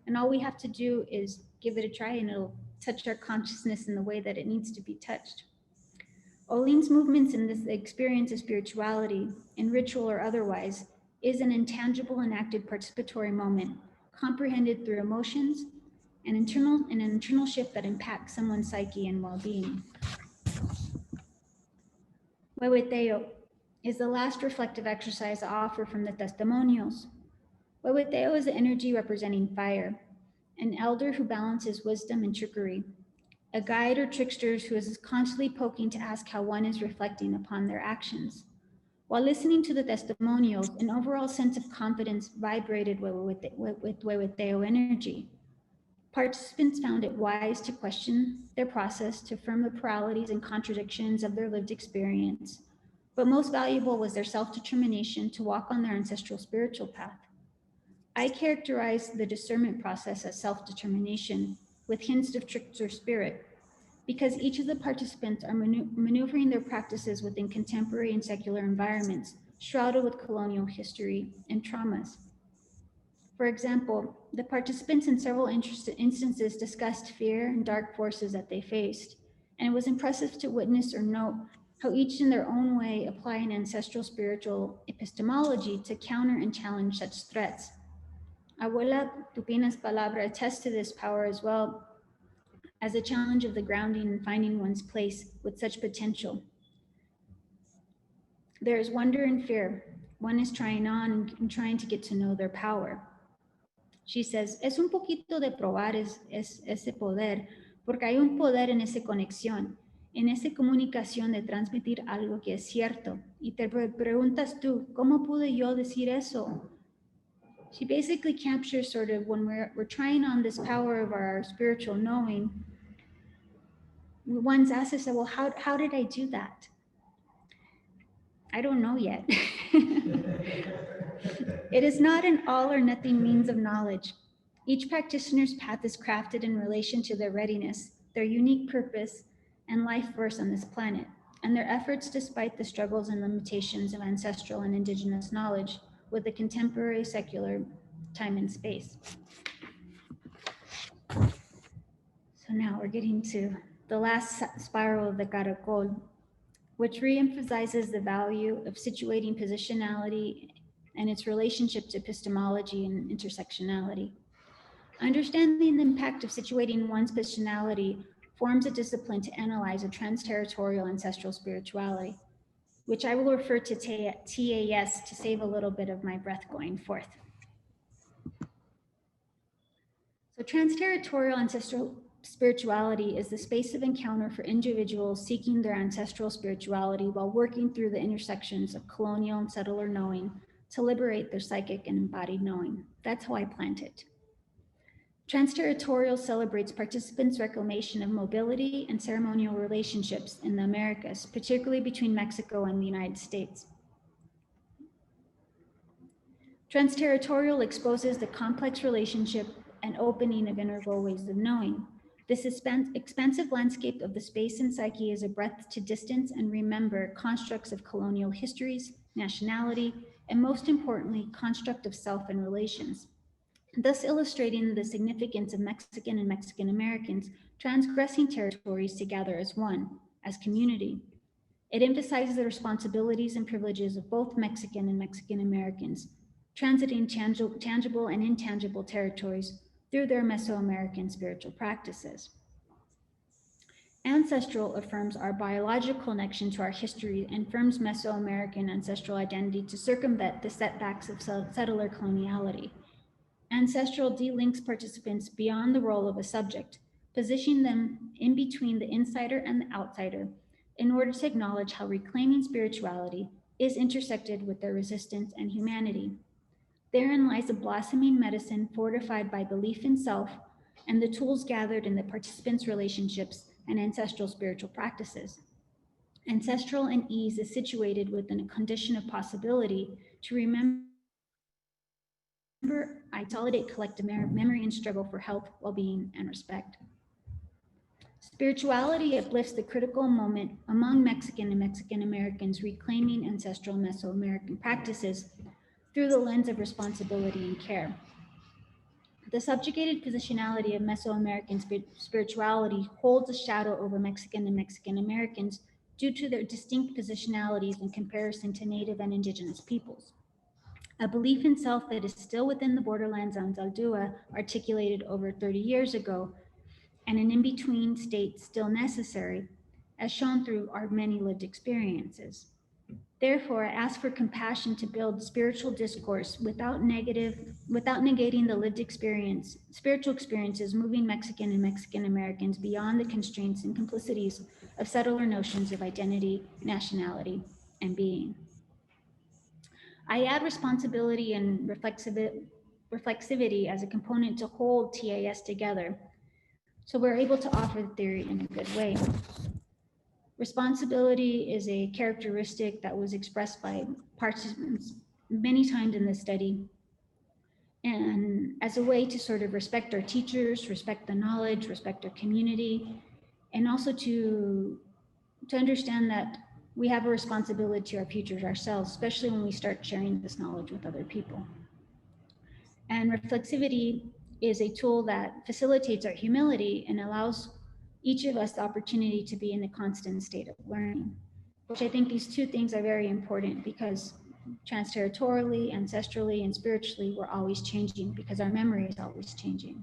And all we have to do is give it a try and it'll touch our consciousness in the way that it needs to be touched. Olin's movements in this experience of spirituality, in ritual or otherwise, is an intangible enacted participatory moment, comprehended through emotions and an internal shift that impacts someone's psyche and well-being. Huehueteo is the last reflective exercise offered from the testimonials. Huehueteo is the energy representing fire, an elder who balances wisdom and trickery, a guide or trickster who is constantly poking to ask how one is reflecting upon their actions. While listening to the testimonials, an overall sense of confidence vibrated with Huehueteo energy. Participants found it wise to question their process, to affirm the pluralities and contradictions of their lived experience. But most valuable was their self-determination to walk on their ancestral spiritual path. I characterize the discernment process as self-determination with hints of trickster spirit, because each of the participants are maneuvering their practices within contemporary and secular environments, shrouded with colonial history and traumas. For example, the participants in several instances discussed fear and dark forces that they faced, and it was impressive to witness or note how each in their own way apply an ancestral spiritual epistemology to counter and challenge such threats. Abuela Tupina's palabra attests to this power as well as a challenge of the grounding and finding one's place with such potential. There is wonder and fear. One is trying on and trying to get to know their power. She says, es un poquito de probar ese poder, porque hay un poder en esa conexión, en esa comunicación de transmitir algo que es cierto. Y te preguntas tú, ¿cómo pude yo decir eso? She basically captures sort of when we're trying on this power of our spiritual knowing, one's asked us, well, how did I do that? I don't know yet. It is not an all or nothing means of knowledge. Each practitioner's path is crafted in relation to their readiness, their unique purpose, and life force on this planet, and their efforts despite the struggles and limitations of ancestral and indigenous knowledge with the contemporary secular time and space. So now we're getting to the last spiral of the Caracol, which reemphasizes the value of situating positionality and its relationship to epistemology and intersectionality. Understanding the impact of situating one's positionality forms a discipline to analyze a transterritorial ancestral spirituality, which I will refer to TAS to save a little bit of my breath going forth. So transterritorial ancestral spirituality is the space of encounter for individuals seeking their ancestral spirituality while working through the intersections of colonial and settler knowing to liberate their psychic and embodied knowing. That's how I planned it. Transterritorial celebrates participants' reclamation of mobility and ceremonial relationships in the Americas, particularly between Mexico and the United States. Transterritorial exposes the complex relationship and opening of integral ways of knowing. This expansive landscape of the space and psyche is a breadth to distance and remember constructs of colonial histories, nationality, and most importantly, construct of self and relations, thus illustrating the significance of Mexican and Mexican Americans transgressing territories together as one, as community. It emphasizes the responsibilities and privileges of both Mexican and Mexican Americans, transiting tangible and intangible territories through their Mesoamerican spiritual practices. Ancestral affirms our biological connection to our history and affirms Mesoamerican ancestral identity to circumvent the setbacks of settler coloniality. Ancestral delinks participants beyond the role of a subject, positioning them in between the insider and the outsider in order to acknowledge how reclaiming spirituality is intersected with their resistance and humanity. Therein lies a blossoming medicine fortified by belief in self and the tools gathered in the participants' relationships and ancestral spiritual practices. Ancestral and ease is situated within a condition of possibility to remember, consolidate collective memory and struggle for health, well-being, and respect. Spirituality uplifts the critical moment among Mexican and Mexican Americans reclaiming ancestral Mesoamerican practices through the lens of responsibility and care. The subjugated positionality of Mesoamerican spirituality holds a shadow over Mexican and Mexican Americans due to their distinct positionalities in comparison to Native and Indigenous peoples. A belief in self that is still within the borderlands Anzaldua articulated over 30 years ago, and an in-between state still necessary, as shown through our many lived experiences. Therefore, I ask for compassion to build spiritual discourse without negating the lived experience, spiritual experiences moving Mexican and Mexican Americans beyond the constraints and complicities of settler notions of identity, nationality, and being. I add responsibility and reflexivity as a component to hold TAS together, so we're able to offer the theory in a good way. Responsibility is a characteristic that was expressed by participants many times in the study, and as a way to sort of respect our teachers, respect the knowledge, respect our community, and also to understand that we have a responsibility to our futures ourselves, especially when we start sharing this knowledge with other people. And reflexivity is a tool that facilitates our humility and allows each of us the opportunity to be in a constant state of learning, which I think these two things are very important because transterritorially, ancestrally, and spiritually, we're always changing because our memory is always changing.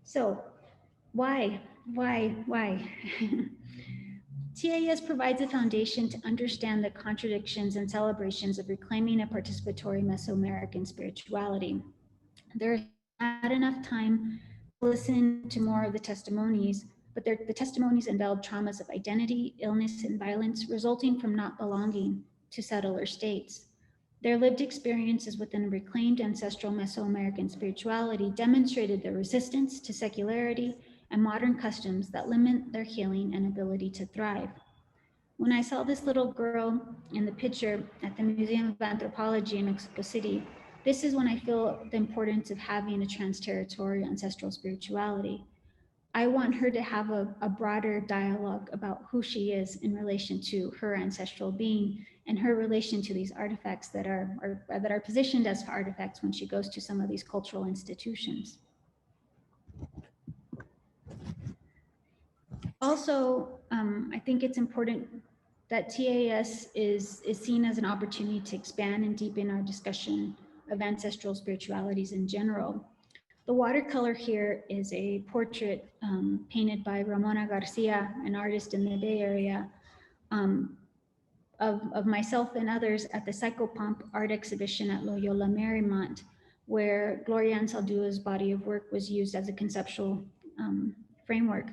So why? TAS provides a foundation to understand the contradictions and celebrations of reclaiming a participatory Mesoamerican spirituality. There is not enough time to listen to more of the testimonies, but the testimonies involve traumas of identity, illness, and violence resulting from not belonging to settler states. Their lived experiences within reclaimed ancestral Mesoamerican spirituality demonstrated their resistance to secularity and modern customs that limit their healing and ability to thrive. When I saw this little girl in the picture at the Museum of Anthropology in Mexico City, this is when I feel the importance of having a transterritorial ancestral spirituality. I want her to have a broader dialogue about who she is in relation to her ancestral being and her relation to these artifacts that are positioned as artifacts when she goes to some of these cultural institutions. Also, I think it's important that TAS is seen as an opportunity to expand and deepen our discussion of ancestral spiritualities in general. The watercolor here is a portrait painted by Ramona Garcia, an artist in the Bay Area, of myself and others at the Psychopomp art exhibition at Loyola Marymount, where Gloria Anzaldua's body of work was used as a conceptual framework.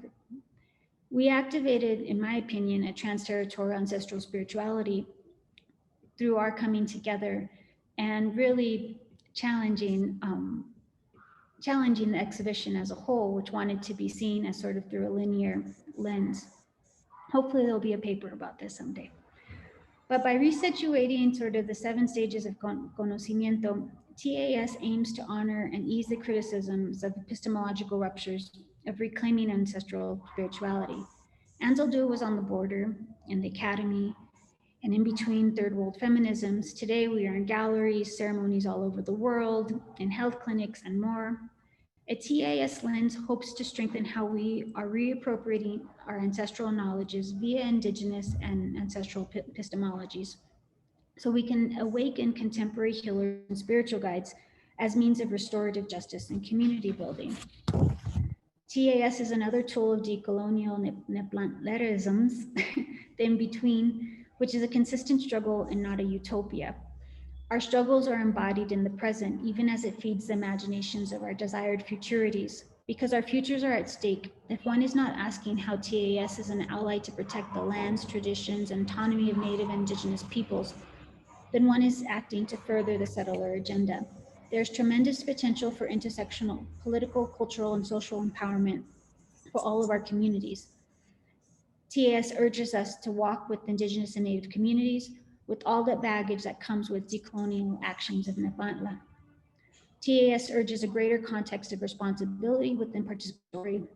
We activated, in my opinion, a transterritorial ancestral spirituality through our coming together and really challenging the exhibition as a whole, which wanted to be seen as sort of through a linear lens. Hopefully there'll be a paper about this someday. But by resituating sort of the 7 stages of conocimiento, TAS aims to honor and ease the criticisms of epistemological ruptures of reclaiming ancestral spirituality. Anzaldua was on the border, in the academy, and in between third world feminisms. Today we are in galleries, ceremonies all over the world, in health clinics and more. A TAS lens hopes to strengthen how we are reappropriating our ancestral knowledges via indigenous and ancestral epistemologies, so we can awaken contemporary healers and spiritual guides as means of restorative justice and community building. TAS is another tool of decolonial neplanterisms, the in-between, which is a consistent struggle and not a utopia. Our struggles are embodied in the present, even as it feeds the imaginations of our desired futurities, because our futures are at stake. If one is not asking how TAS is an ally to protect the lands, traditions, and autonomy of Native and Indigenous peoples, then one is acting to further the settler agenda. There's tremendous potential for intersectional, political, cultural, and social empowerment for all of our communities. TAS urges us to walk with Indigenous and Native communities with all that baggage that comes with decolonial actions of Nepantla. TAS urges a greater context of responsibility within participatory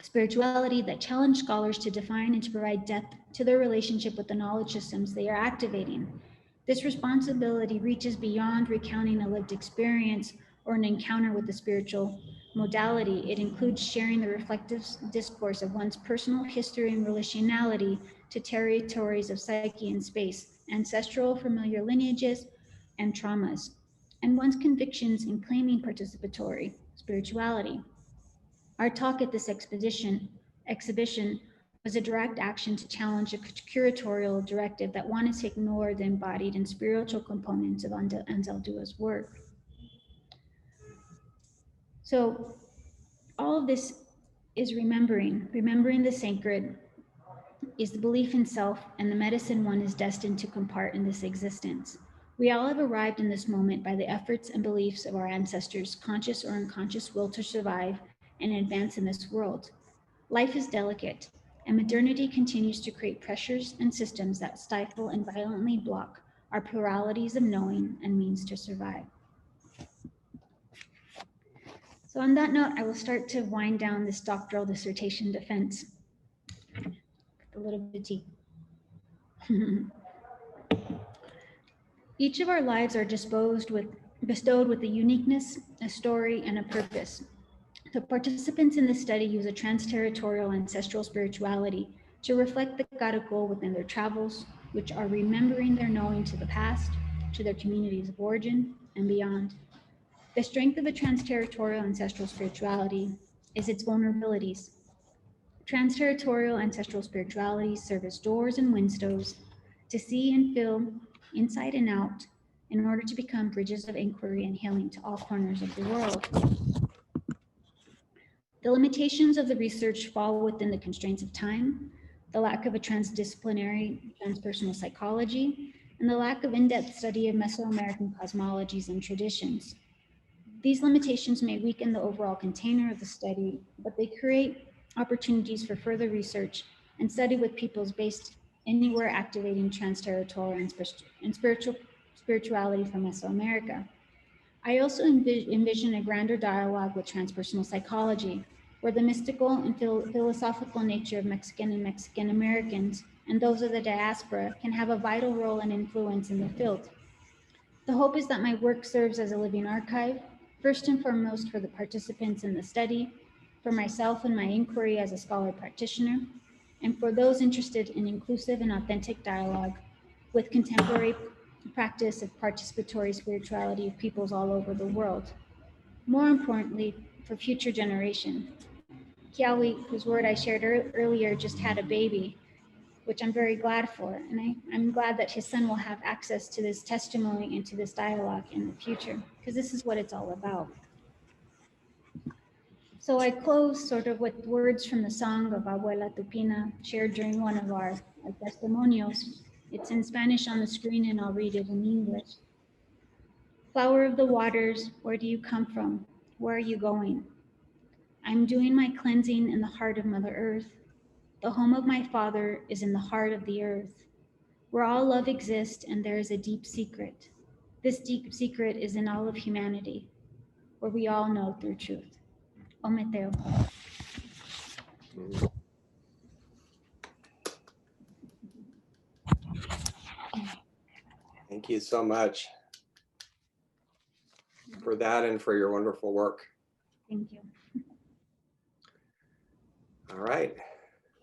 spirituality that challenge scholars to define and to provide depth to their relationship with the knowledge systems they are activating. This responsibility reaches beyond recounting a lived experience or an encounter with the spiritual modality. It includes sharing the reflective discourse of one's personal history and relationality to territories of psyche and space, ancestral familiar lineages and traumas, and one's convictions in claiming participatory spirituality. Our talk at this exhibition was a direct action to challenge a curatorial directive that wanted to ignore the embodied and spiritual components of Anzaldua's work. So all of this is remembering the sacred is the belief in self and the medicine one is destined to compart in this existence. We all have arrived in this moment by the efforts and beliefs of our ancestors' conscious or unconscious will to survive and advance in this world. Life is delicate, and modernity continues to create pressures and systems that stifle and violently block our pluralities of knowing and means to survive. So on that note, I will start to wind down this doctoral dissertation defense. A little bit of tea. Each of our lives are bestowed with a uniqueness, a story, and a purpose. The participants in this study use a transterritorial ancestral spirituality to reflect the Caracol within their travels, which are remembering their knowing to the past, to their communities of origin, and beyond. The strength of a transterritorial ancestral spirituality is its vulnerabilities. Transterritorial ancestral spiritualities serve as doors and windows to see and feel inside and out in order to become bridges of inquiry and healing to all corners of the world. The limitations of the research fall within the constraints of time, the lack of a transdisciplinary transpersonal psychology, and the lack of in-depth study of Mesoamerican cosmologies and traditions. These limitations may weaken the overall container of the study, but they create opportunities for further research and study with peoples based anywhere activating transterritorial and spirituality from Mesoamerica. I also envision a grander dialogue with transpersonal psychology, where the mystical and philosophical nature of Mexican and Mexican Americans and those of the diaspora can have a vital role and influence in the field. The hope is that my work serves as a living archive, first and foremost for the participants in the study, for myself and my inquiry as a scholar practitioner, and for those interested in inclusive and authentic dialogue with contemporary practice of participatory spirituality of peoples all over the world. More importantly, for future generation. Kiawi, whose word I shared earlier, just had a baby, which I'm very glad for. And I'm glad that his son will have access to this testimony and to this dialogue in the future, because this is what it's all about. So I close sort of with words from the song of Abuela Tupina shared during one of our testimonios. It's in Spanish on the screen and I'll read it in English. Flower of the waters, where do you come from? Where are you going? I'm doing my cleansing in the heart of Mother Earth. The home of my father is in the heart of the earth, where all love exists and there is a deep secret. This deep secret is in all of humanity, where we all know through truth. Ometeo. Thank you so much for that and for your wonderful work. Thank you. All right.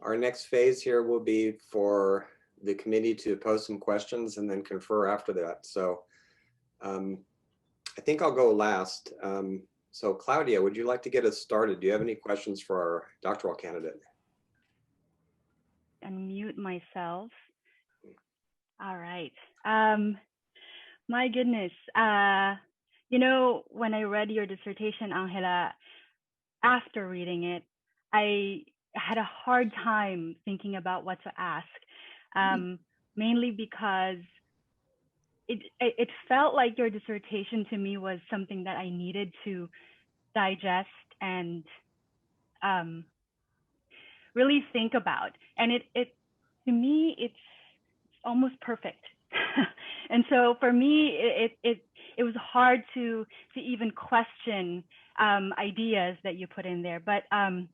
Our next phase here will be for the committee to pose some questions and then confer after that. So I think I'll go last. So Claudia, would you like to get us started? Do you have any questions for our doctoral candidate? Unmute myself. All right. My goodness. You know, when I read your dissertation, Angela, after reading it, I had a hard time thinking about what to ask, mainly because it felt like your dissertation to me was something that I needed to digest and really think about. And it to me, it's almost perfect. And so for me, it was hard to even question ideas that you put in there. But I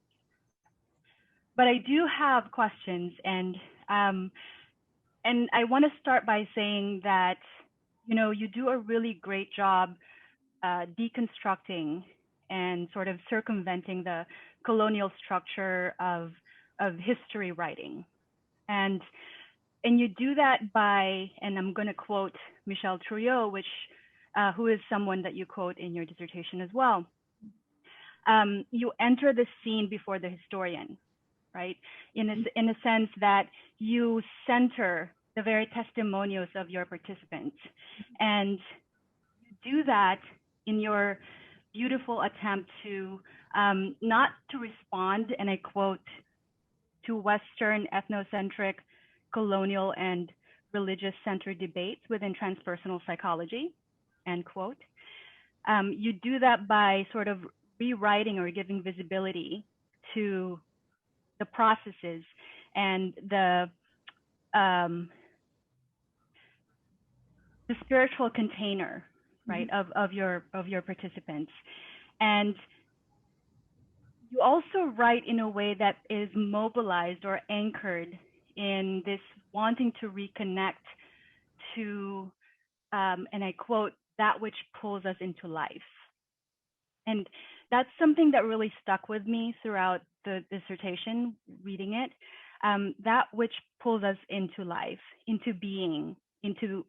do have questions, and I want to start by saying that, you know, you do a really great job deconstructing and sort of circumventing the colonial structure of history writing. And you do that by, and I'm going to quote Michel Trouillot, who is someone that you quote in your dissertation as well. You enter the scene before the historian, right? In a sense that you center the very testimonios of your participants. And you do that in your beautiful attempt to not to respond, and I quote, to Western ethnocentric, colonial, and religious-centered debates within transpersonal psychology, end quote. You do that by sort of rewriting or giving visibility to the processes and the spiritual container, right, of your participants. And you also write in a way that is mobilized or anchored in this wanting to reconnect to, and I quote, that which pulls us into life. And that's something that really stuck with me throughout the dissertation, reading it, that which pulls us into life, into being, into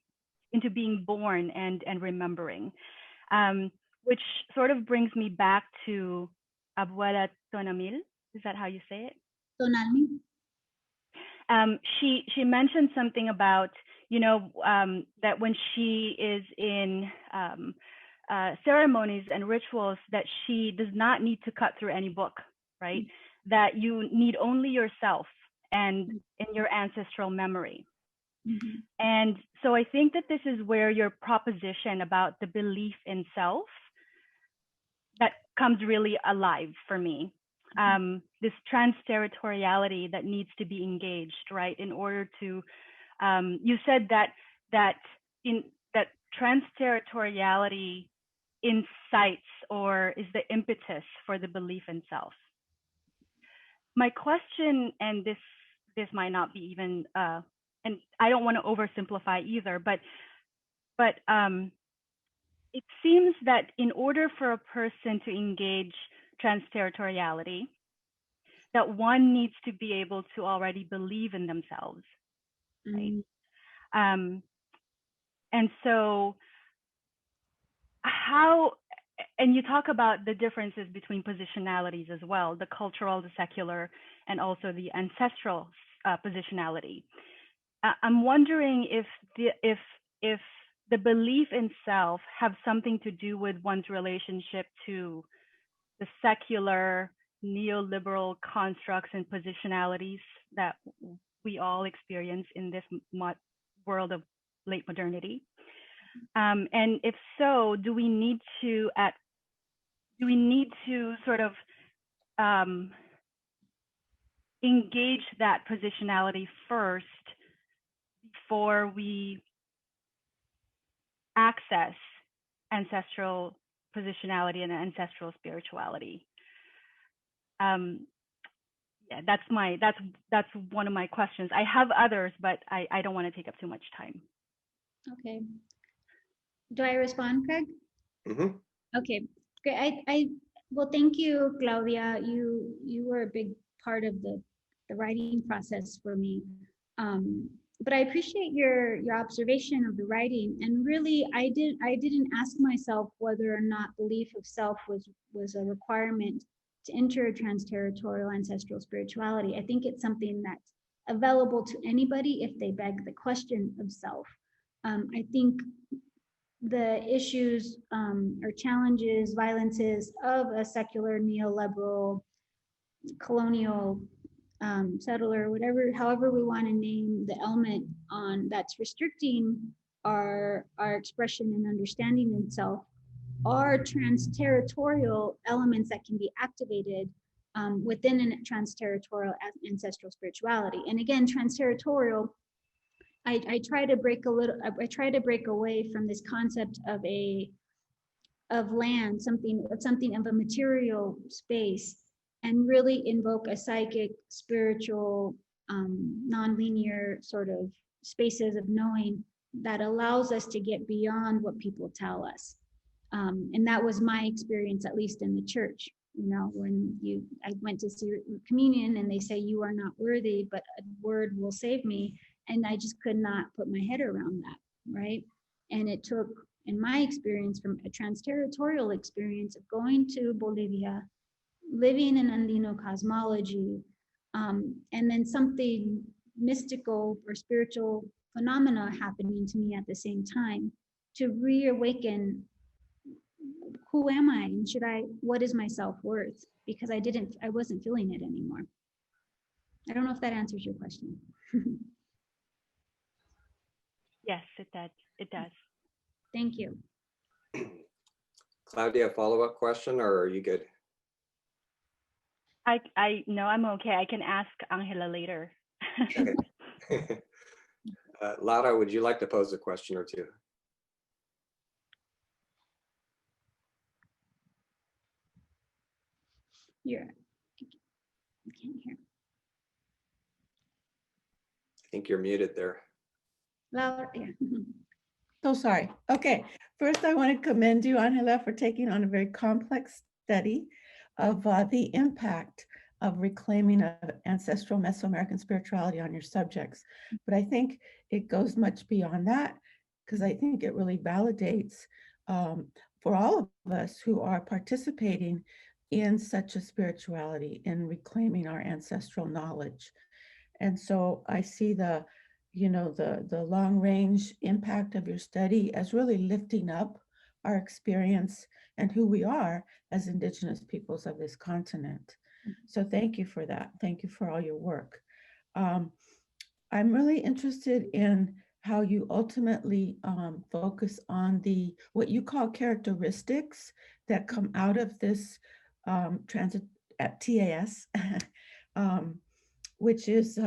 being born and remembering, which sort of brings me back to Abuela Tonamil. Is that how you say it? Tonalmi. She mentioned something about, you know, that when she is in ceremonies and rituals, that she does not need to cut through any book, right? That you need only yourself and in your ancestral memory. And so I think that this is where your proposition about the belief in self, that comes really alive for me. This transterritoriality that needs to be engaged, right? In order to, you said that transterritoriality incites or is the impetus for the belief in self. My question, and this might not be even, and I don't want to oversimplify either, but it seems that in order for a person to engage transterritoriality, that one needs to be able to already believe in themselves, right? And so how, and you talk about the differences between positionalities as well, the cultural, the secular, and also the ancestral positionality. I'm wondering if the belief in self have something to do with one's relationship to the secular, neoliberal constructs and positionalities that we all experience in this world of late modernity. And if so, do we need to sort of engage that positionality first before we access ancestral positionality and ancestral spirituality. Yeah, that's one of my questions. I have others, but I don't want to take up too much time. Okay. Do I respond, Craig? Mm-hmm. Okay, great. Well, thank you, Claudia. You were a big part of the writing process for me. But I appreciate your observation of the writing. And really, I didn't ask myself whether or not belief of self was a requirement to enter transterritorial ancestral spirituality. I think it's something that's available to anybody if they beg the question of self. I think the issues or challenges, violences of a secular neoliberal colonial settler, however we want to name the element on that's restricting our expression and understanding itself, are transterritorial elements that can be activated within a transterritorial ancestral spirituality. And again, transterritorial, I try to break away from this concept of land, something of a material space, and really invoke a psychic, spiritual, nonlinear sort of spaces of knowing that allows us to get beyond what people tell us. And that was my experience, at least in the church. You know, when I went to see communion and they say you are not worthy, but a word will save me. And I just could not put my head around that, right? And it took, in my experience, from a transterritorial experience of going to Bolivia, living in Andino cosmology, and then something mystical or spiritual phenomena happening to me at the same time, to reawaken, who am I? And what is my self-worth? Because I wasn't feeling it anymore. I don't know if that answers your question. Yes, it does. It does. Thank you. Claudia, follow-up question, or are you good? No, I'm okay. I can ask Angela later. Okay. Lara, would you like to pose a question or two? I can't hear. I think you're muted there. Laura, yeah. So sorry. Okay, first I want to commend you, Angela, for taking on a very complex study of the impact of reclaiming of ancestral Mesoamerican spirituality on your subjects. But I think it goes much beyond that, because I think it really validates for all of us who are participating in such a spirituality, in reclaiming our ancestral knowledge. And so I see the long range impact of your study as really lifting up our experience and who we are as Indigenous peoples of this continent. So thank you for that. Thank you for all your work. I'm really interested in how you ultimately focus on what you call characteristics that come out of this transit at TAS, which is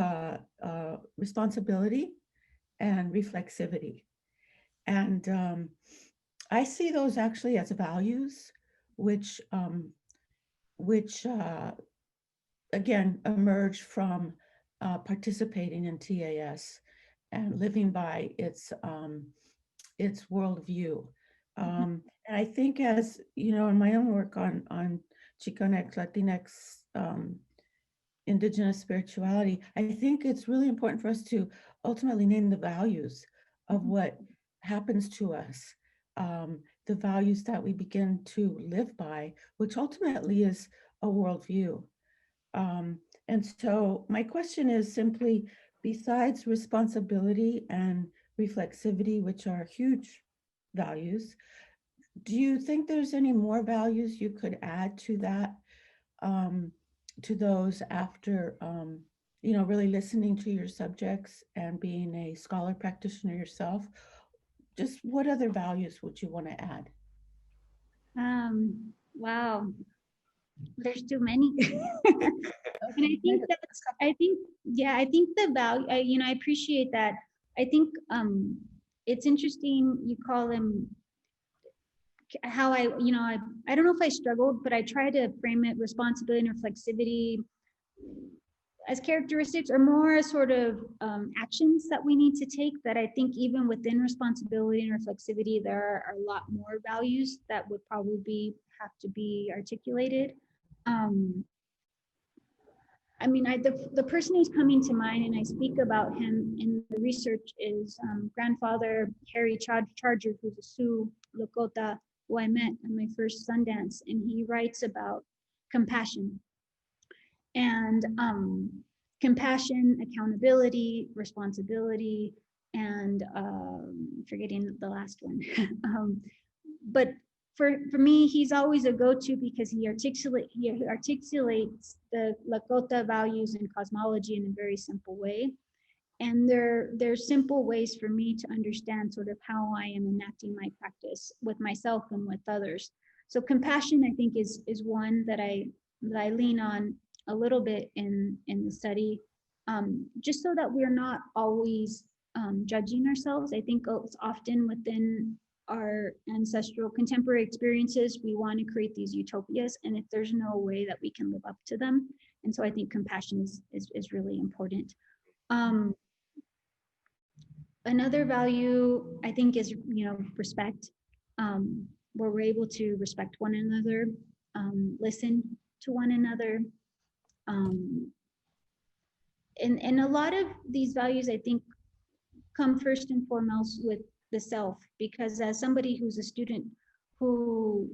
responsibility and reflexivity. And I see those actually as values, which again, emerge from participating in TAS and living by its worldview. And I think, as you know, in my own work on Chicanx, Latinx, Indigenous spirituality, I think it's really important for us to ultimately name the values of what happens to us, the values that we begin to live by, which ultimately is a worldview. And so my question is simply, besides responsibility and reflexivity, which are huge values, do you think there's any more values you could add to that, to those after, really listening to your subjects and being a scholar practitioner yourself? Just what other values would you want to add? Wow, there's too many. And I think the value, I appreciate that. I think it's interesting you call them how I don't know if I struggled, but I try to frame it responsibility and reflexivity as characteristics or more as sort of actions that we need to take, that I think even within responsibility and reflexivity, there are a lot more values that would probably have to be articulated. I mean, the person who's coming to mind, and I speak about him in the research, is grandfather Harry Charger, who's a Sioux Lakota, who I met at my first Sundance, and he writes about compassion. And compassion, accountability, responsibility, and forgetting the last one. But for me, he's always a go-to because he articulates the Lakota values and cosmology in a very simple way. And they're simple ways for me to understand sort of how I am enacting my practice with myself and with others. So compassion, I think, is one that I lean on a little bit in the study, just so that we're not always judging ourselves. I think it's often within our ancestral contemporary experiences, we want to create these utopias, and if there's no way that we can live up to them. And so I think compassion is really important. Another value I think is, respect, where we're able to respect one another, listen to one another. And a lot of these values, I think, come first and foremost with the self, because as somebody who's a student who,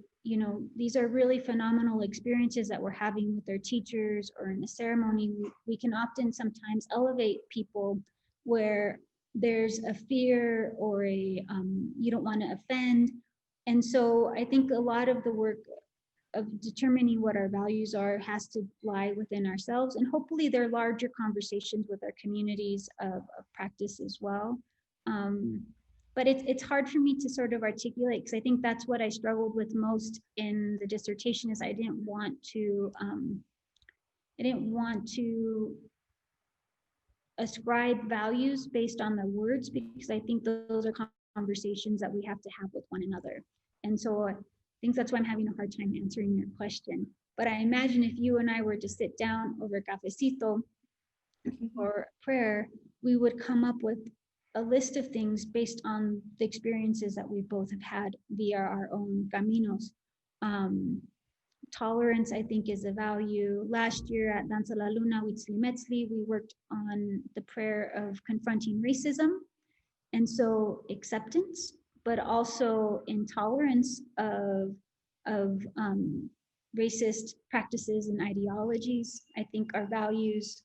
these are really phenomenal experiences that we're having with our teachers or in a ceremony, we can often sometimes elevate people where there's a fear or a, you don't want to offend. And so I think a lot of the work of determining what our values are has to lie within ourselves, and hopefully there are larger conversations with our communities of practice as well. But it's hard for me to sort of articulate, because I think that's what I struggled with most in the dissertation, is I didn't want to ascribe values based on the words, because I think those are conversations that we have to have with one another. And so I think that's why I'm having a hard time answering your question. But I imagine if you and I were to sit down over cafecito or prayer, we would come up with a list of things based on the experiences that we both have had via our own caminos. Tolerance, I think, is a value. Last year at Danza la Luna with Metzli, we worked on the prayer of confronting racism. And so acceptance, but also intolerance of racist practices and ideologies, I think, are values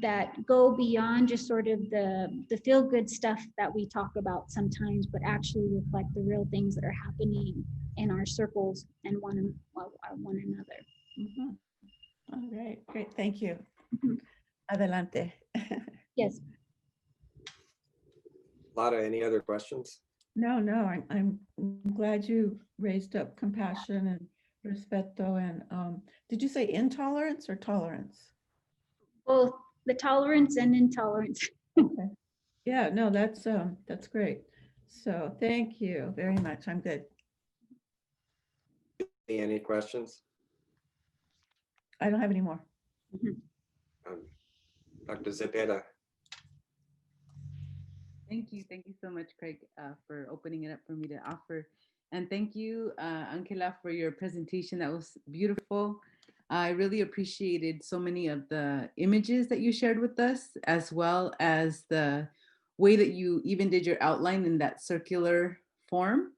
that go beyond just sort of the feel-good stuff that we talk about sometimes, but actually reflect the real things that are happening in our circles and one another. Mm-hmm. All right, great, thank you. Mhm. Adelante. Yes. Lara, any other questions? No, I'm glad you raised up compassion and respeto, and did you say intolerance or tolerance? Both the tolerance and intolerance. Okay. Yeah, no, that's great. So thank you very much. I'm good. Any questions? I don't have any more. Dr. Cepeda. Thank you so much, Craig, for opening it up for me to offer. And thank you, Angela, for your presentation. That was beautiful. I really appreciated so many of the images that you shared with us, as well as the way that you even did your outline in that circular form.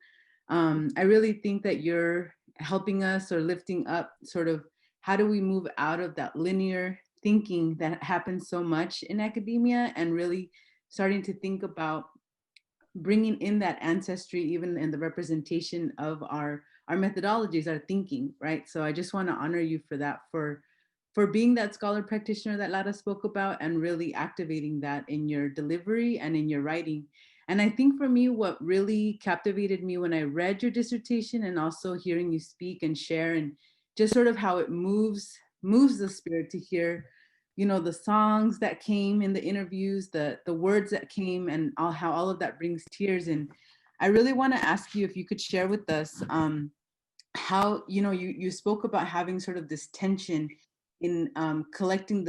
I really think that you're helping us or lifting up sort of how do we move out of that linear thinking that happens so much in academia, and really starting to think about bringing in that ancestry, even in the representation of our methodologies, our thinking, right? So I just want to honor you for that, for being that scholar practitioner that Lara spoke about, and really activating that in your delivery and in your writing. And I think for me, what really captivated me when I read your dissertation, and also hearing you speak and share, and just sort of how it moves the spirit to hear you know, the songs that came in the interviews, the words that came, and how all of that brings tears. And I really want to ask you if you could share with us how, you know, you spoke about having sort of this tension in collecting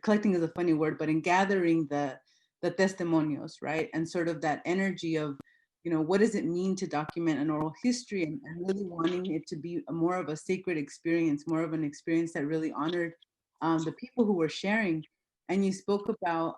collecting is a funny word, but in gathering the testimonios, right? And sort of that energy of, you know, what does it mean to document an oral history, and really wanting it to be more of a sacred experience, more of an experience that really honored the people who were sharing. And you spoke about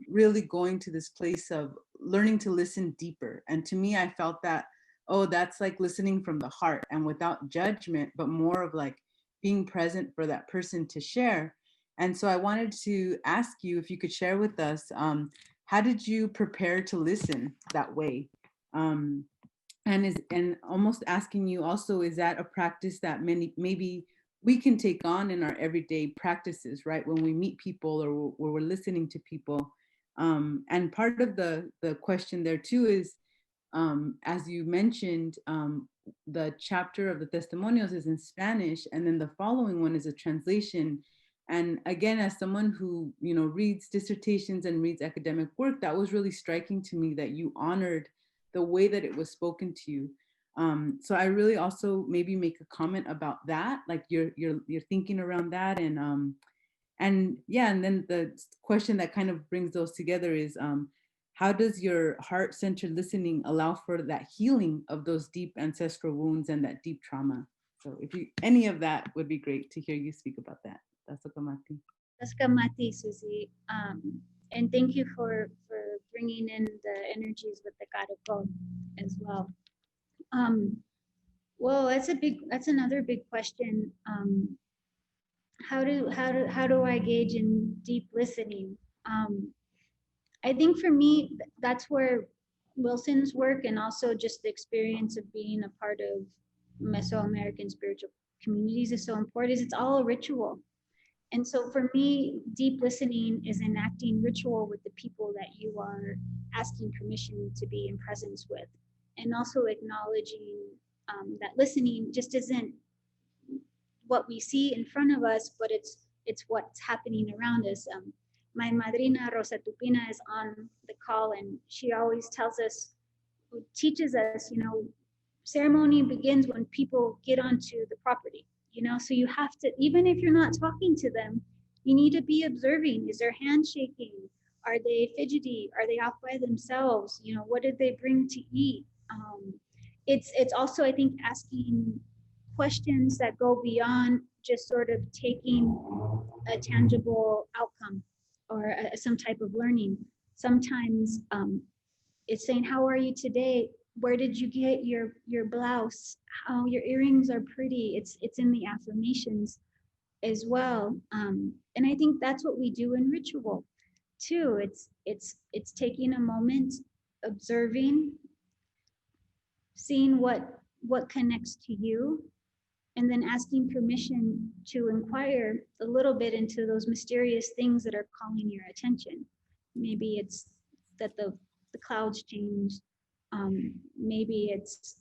really going to this place of learning to listen deeper. And to me, I felt that, oh, that's like listening from the heart and without judgment, but more of like being present for that person to share. And so I wanted to ask you if you could share with us, how did you prepare to listen that way? And almost asking you also, is that a practice that maybe we can take on in our everyday practices, right? When we meet people or when we're listening to people. And part of the question there too is, as you mentioned, the chapter of the testimonials is in Spanish, and then the following one is a translation. And again, as someone who, you know, reads dissertations and reads academic work, that was really striking to me, that you honored the way that it was spoken to you. So I really also maybe make a comment about that, like your thinking around that. And yeah, and then the question that kind of brings those together is, how does your heart-centered listening allow for that healing of those deep ancestral wounds and that deep trauma? So if you, any of that would be great to hear you speak about that. That's Kamati. That's Kamati, Susie. And thank you for bringing in the energies with the Caracol as well. Well, that's another big question. How do I engage in deep listening? I think for me, that's where Wilson's work and also just the experience of being a part of Mesoamerican spiritual communities is so important, is it's all a ritual. And so for me, deep listening is enacting ritual with the people that you are asking permission to be in presence with. And also acknowledging that listening just isn't what we see in front of us, but it's what's happening around us. My madrina Rosa Tupina is on the call, and she always teaches us, you know, ceremony begins when people get onto the property, you know, so you have to, even if you're not talking to them, you need to be observing. Is their hand shaking? Are they fidgety? Are they off by themselves? You know, what did they bring to eat? It's also, I think, asking questions that go beyond just sort of taking a tangible outcome or some type of learning. Sometimes it's saying, how are you today? Where did you get your blouse? How your earrings are pretty. It's in the affirmations as well. And I think that's what we do in ritual too. It's taking a moment, observing, seeing what connects to you, and then asking permission to inquire a little bit into those mysterious things that are calling your attention. Maybe it's that the clouds change. Maybe it's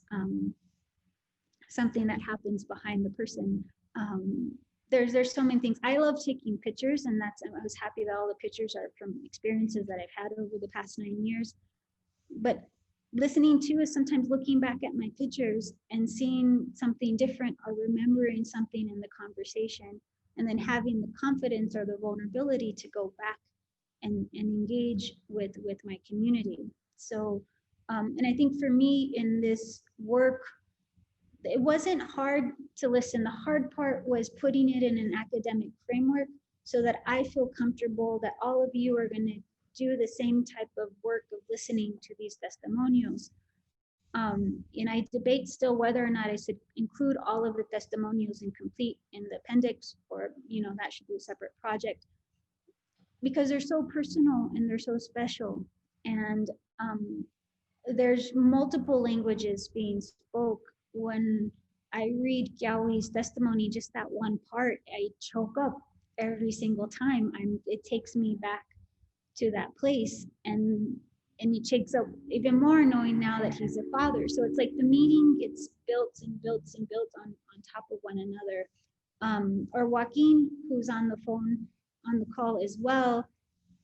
something that happens behind the person. There's so many things. I love taking pictures, and I was happy that all the pictures are from experiences that I've had over the past 9 years. But listening to is sometimes looking back at my pictures and seeing something different or remembering something in the conversation, and then having the confidence or the vulnerability to go back and engage with my community. So, and I think for me in this work, it wasn't hard to listen. The hard part was putting it in an academic framework so that I feel comfortable that all of you are going to do the same type of work of listening to these testimonials. And I debate still whether or not I should include all of the testimonials incomplete in the appendix, or, you know, that should be a separate project, because they're so personal and they're so special. And there's multiple languages being spoke. When I read Gyawi's testimony, just that one part, I choke up every single time. It takes me back to that place, and it shakes up even more knowing now that he's a father. So it's like the meaning gets built and built and built on top of one another. Or Joaquin, who's on the phone, on the call as well,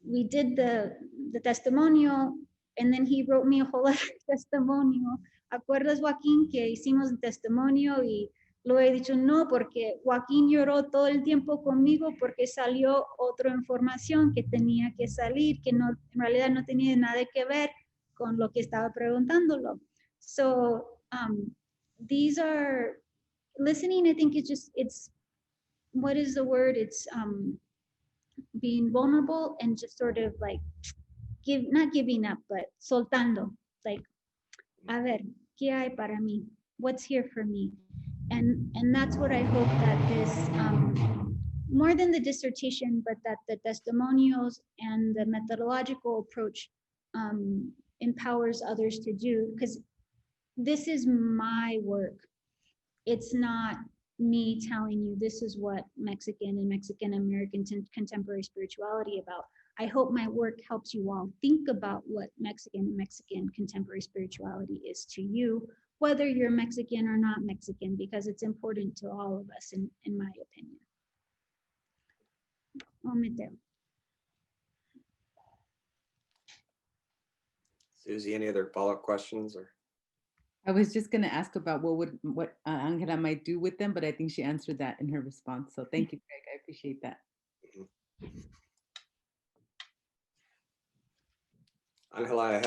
we did the testimonial, and then he wrote me a whole other testimonial. ¿Acuerdas, Joaquín, que hicimos el testimonio? Y lo he dicho, no, porque Joaquín lloró todo el tiempo conmigo porque salió otra información que tenía que salir, que no, en realidad no tenía nada que ver con lo que estaba preguntándolo. So these are, listening, I think it's, what is the word? It's being vulnerable and just sort of like, not giving up, but soltando, like, a ver, ¿qué hay para mí? What's here for me? And that's what I hope that this, more than the dissertation, but that the testimonials and the methodological approach empowers others to do, because this is my work. It's not me telling you this is what Mexican and Mexican American contemporary spirituality about. I hope my work helps you all think about what Mexican contemporary spirituality is to you, whether you're Mexican or not Mexican, because it's important to all of us, in my opinion. Susie, any other follow-up questions? Or I was just going to ask about what Angela might do with them, but I think she answered that in her response. So thank you, Greg. I appreciate that. Angela,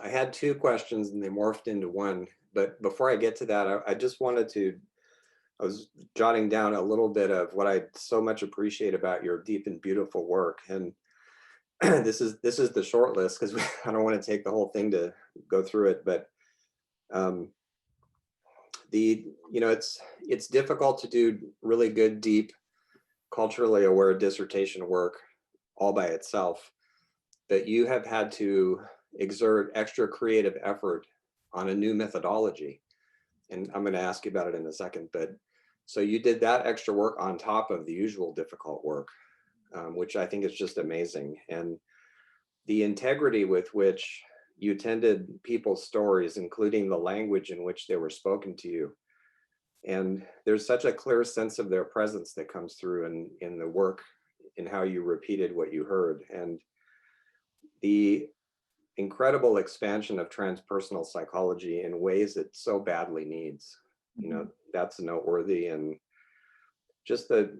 I had two questions and they morphed into one. But before I get to that, I just wanted to, I was jotting down a little bit of what I so much appreciate about your deep and beautiful work. And this is the short list because I don't want to take the whole thing to go through it. But it's difficult to do really good, deep, culturally aware dissertation work all by itself. That you have had to exert extra creative effort on a new methodology. And I'm going to ask you about it in a second, but so you did that extra work on top of the usual difficult work, which I think is just amazing. And the integrity with which you tended people's stories, including the language in which they were spoken to you. And there's such a clear sense of their presence that comes through in the work, in how you repeated what you heard. And the incredible expansion of transpersonal psychology in ways it so badly needs, that's noteworthy. And just the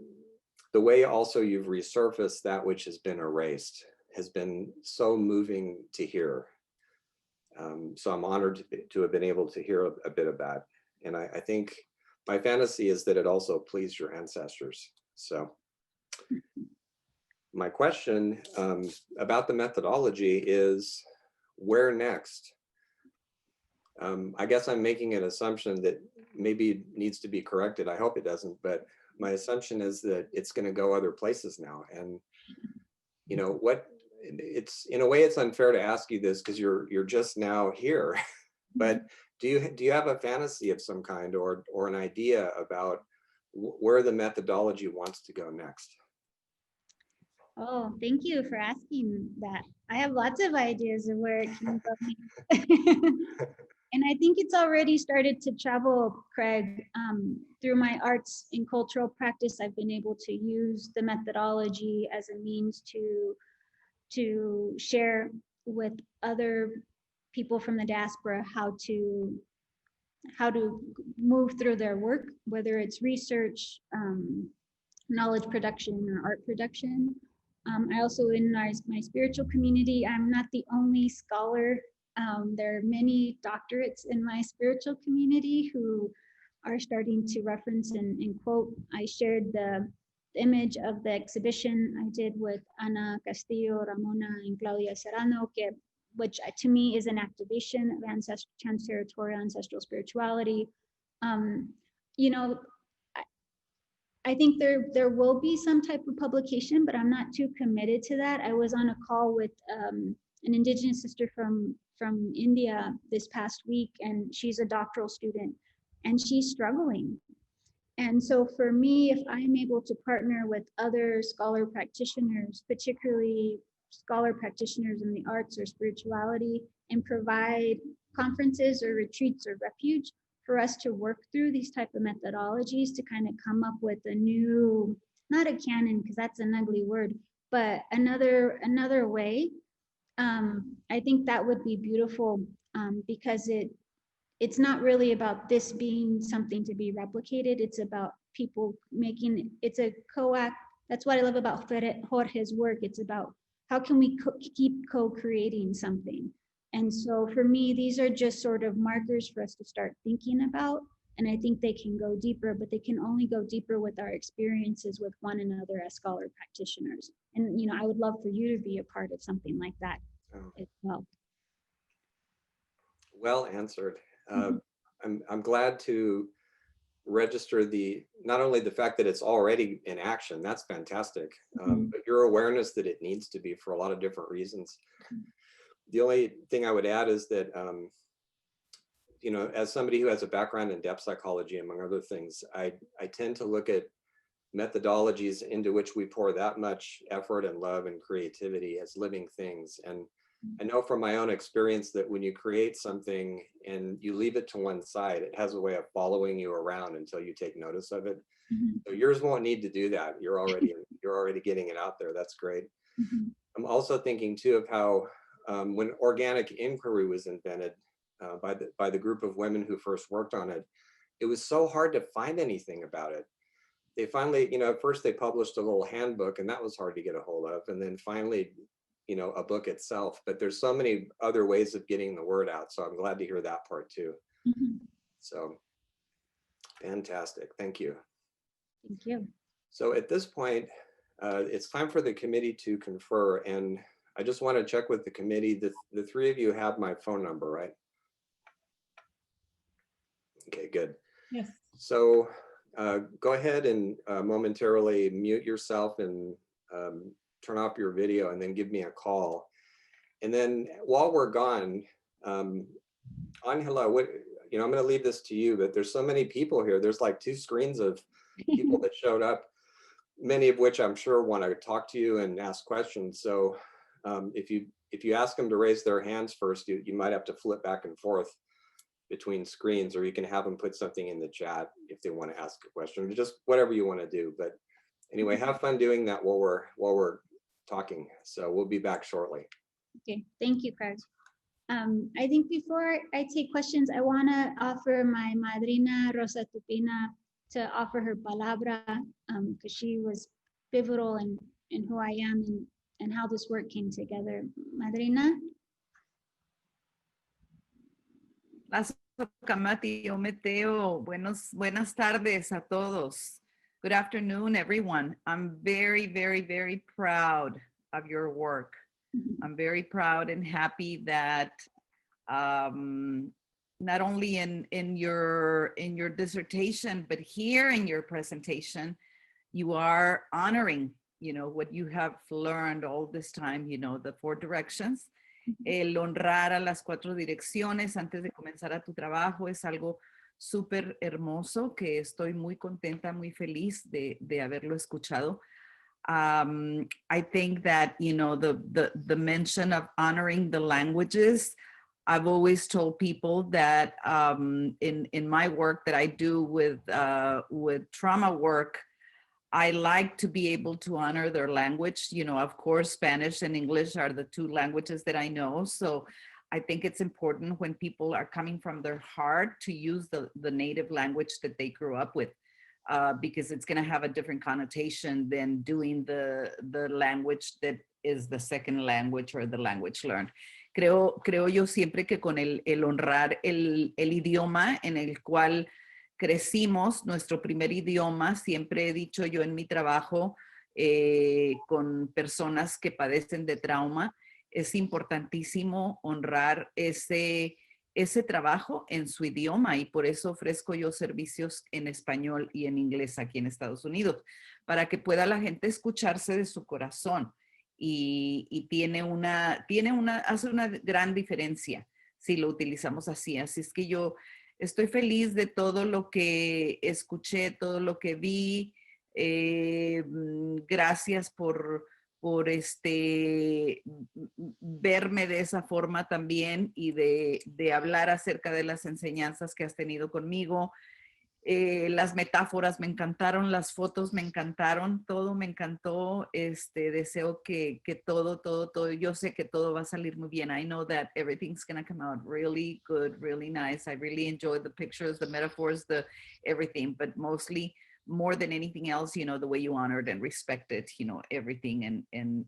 way also you've resurfaced that which has been erased has been so moving to hear. So I'm honored to have been able to hear a bit of that. And I think my fantasy is that it also pleased your ancestors. So my question about the methodology is, where next? I guess I'm making an assumption that maybe needs to be corrected. I hope it doesn't, but my assumption is that it's going to go other places now. And it's, in a way, it's unfair to ask you this because you're just now here. But do you have a fantasy of some kind or an idea about where the methodology wants to go next? Oh, thank you for asking that. I have lots of ideas of where it can go. And I think it's already started to travel, Craig. Through my arts and cultural practice, I've been able to use the methodology as a means to share with other people from the diaspora how to move through their work, whether it's research, knowledge production, or art production. I also, in my spiritual community, I'm not the only scholar. There are many doctorates in my spiritual community who are starting to reference and quote. I shared the image of the exhibition I did with Ana Castillo, Ramona, and Claudia Serrano, which to me is an activation of Transterritorial Ancestral spirituality. I think there will be some type of publication, but I'm not too committed to that. I was on a call with an indigenous sister from India this past week, and she's a doctoral student, and she's struggling. And so for me, if I'm able to partner with other scholar practitioners, particularly scholar practitioners in the arts or spirituality, and provide conferences or retreats or refuge for us to work through these type of methodologies to kind of come up with a new not a canon, because that's an ugly word, but another way, I think that would be beautiful, because it's not really about this being something to be replicated. It's about people making, it's a co-act. That's what I love about Jorge's work. It's about how can we keep co-creating something. And so for me, these are just sort of markers for us to start thinking about. And I think they can go deeper, but they can only go deeper with our experiences with one another as scholar practitioners. And, you know, I would love for you to be a part of something like that as well. Well answered. I'm glad to register not only the fact that it's already in action, that's fantastic, but your awareness that it needs to be for a lot of different reasons. The only thing I would add is that, you know, as somebody who has a background in depth psychology, among other things, I tend to look at methodologies into which we pour that much effort and love and creativity as living things. And I know from my own experience that when you create something and you leave it to one side, it has a way of following you around until you take notice of it. So yours won't need to do that. You're already getting it out there. That's great. I'm also thinking too of how when organic inquiry was invented by the group of women who first worked on it, it was so hard to find anything about it. They finally, you know, at first they published a little handbook, and that was hard to get a hold of. And then finally, you know, a book itself. But there's so many other ways of getting the word out. So I'm glad to hear that part too. So fantastic. Thank you. Thank you. So at this point, it's time for the committee to confer. And I just want to check with the committee. The three of you have my phone number, right? Okay, good. Yes. So go ahead and momentarily mute yourself and turn off your video, and then give me a call. And then while we're gone, Angela, you know, I'm going to leave this to you, but there's so many people here. There's like 2 screens of people that showed up, many of which I'm sure want to talk to you and ask questions. So if you ask them to raise their hands first, you might have to flip back and forth between screens, or you can have them put something in the chat if they want to ask a question, just whatever you want to do. But anyway, have fun doing that while we're talking. So we'll be back shortly. Okay, thank you, Craig. I think before I take questions, I want to offer my madrina, Rosa Tupina, to offer her palabra, because she was pivotal in who I am and how this work came together. Madrina? Kamati, Ometeo, buenas tardes a todos. Good afternoon, everyone. I'm very, very, very proud of your work. I'm very proud and happy that not only in your dissertation, but here in your presentation, you are honoring, you know, what you have learned all this time, you know, the 4 directions. El honrar a las 4 direcciones antes de comenzar a tu trabajo es algo súper hermoso que estoy muy contenta, muy feliz de haberlo escuchado. I think that, you know, the mention of honoring the languages, I've always told people that in my work that I do with trauma work, I like to be able to honor their language. You know, of course, Spanish and English are the 2 languages that I know. So I think it's important when people are coming from their heart to use the native language that they grew up with, because it's going to have a different connotation than doing the language that is the second language or the language learned. Creo yo siempre que con el honrar el idioma en el cual crecimos, nuestro primer idioma, siempre he dicho yo en mi trabajo con personas que padecen de trauma, es importantísimo honrar ese trabajo en su idioma, y por eso ofrezco yo servicios en español y en inglés aquí en Estados Unidos, para que pueda la gente escucharse de su corazón, y hace una gran diferencia si lo utilizamos así. Así es que yo estoy feliz de todo lo que escuché, todo lo que vi. Gracias por verme de esa forma también, y de hablar acerca de las enseñanzas que has tenido conmigo. Las metáforas me encantaron, las fotos me encantaron, todo me encantó. Deseo que todo, yo sé que todo va a salir muy bien. I know that everything's going to come out really good, really nice. I really enjoyed the pictures, the metaphors, the everything, but mostly, more than anything else, you know, the way you honored and respected, you know, everything and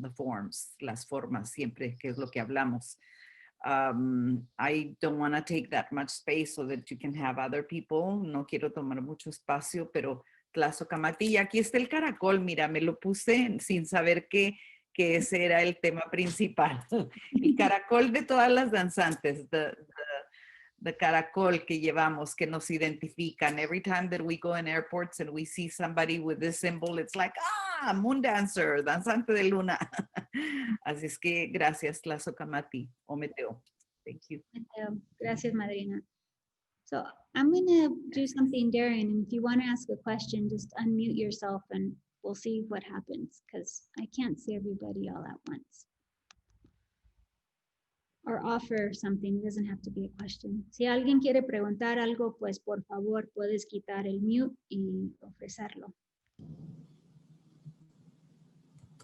the forms, las formas, siempre, que es lo que hablamos. I don't want to take that much space so that you can have other people. No quiero tomar mucho espacio, pero Tlazocamati, aquí está el caracol. Mira, me lo puse sin saber que ese era el tema principal. El caracol de todas las danzantes, the caracol que llevamos, que nos identifican. Every time that we go in airports and we see somebody with this symbol, it's like, moon dancer, danzante de luna. Así es que gracias, Tlazocamati, o Meteo. Thank you. Gracias, Madrina. So I'm going to do something daring. And if you want to ask a question, just unmute yourself and we'll see what happens because I can't see everybody all at once. Or offer something, it doesn't have to be a question. Si alguien quiere preguntar algo, pues por favor puedes quitar el mute y ofrecerlo.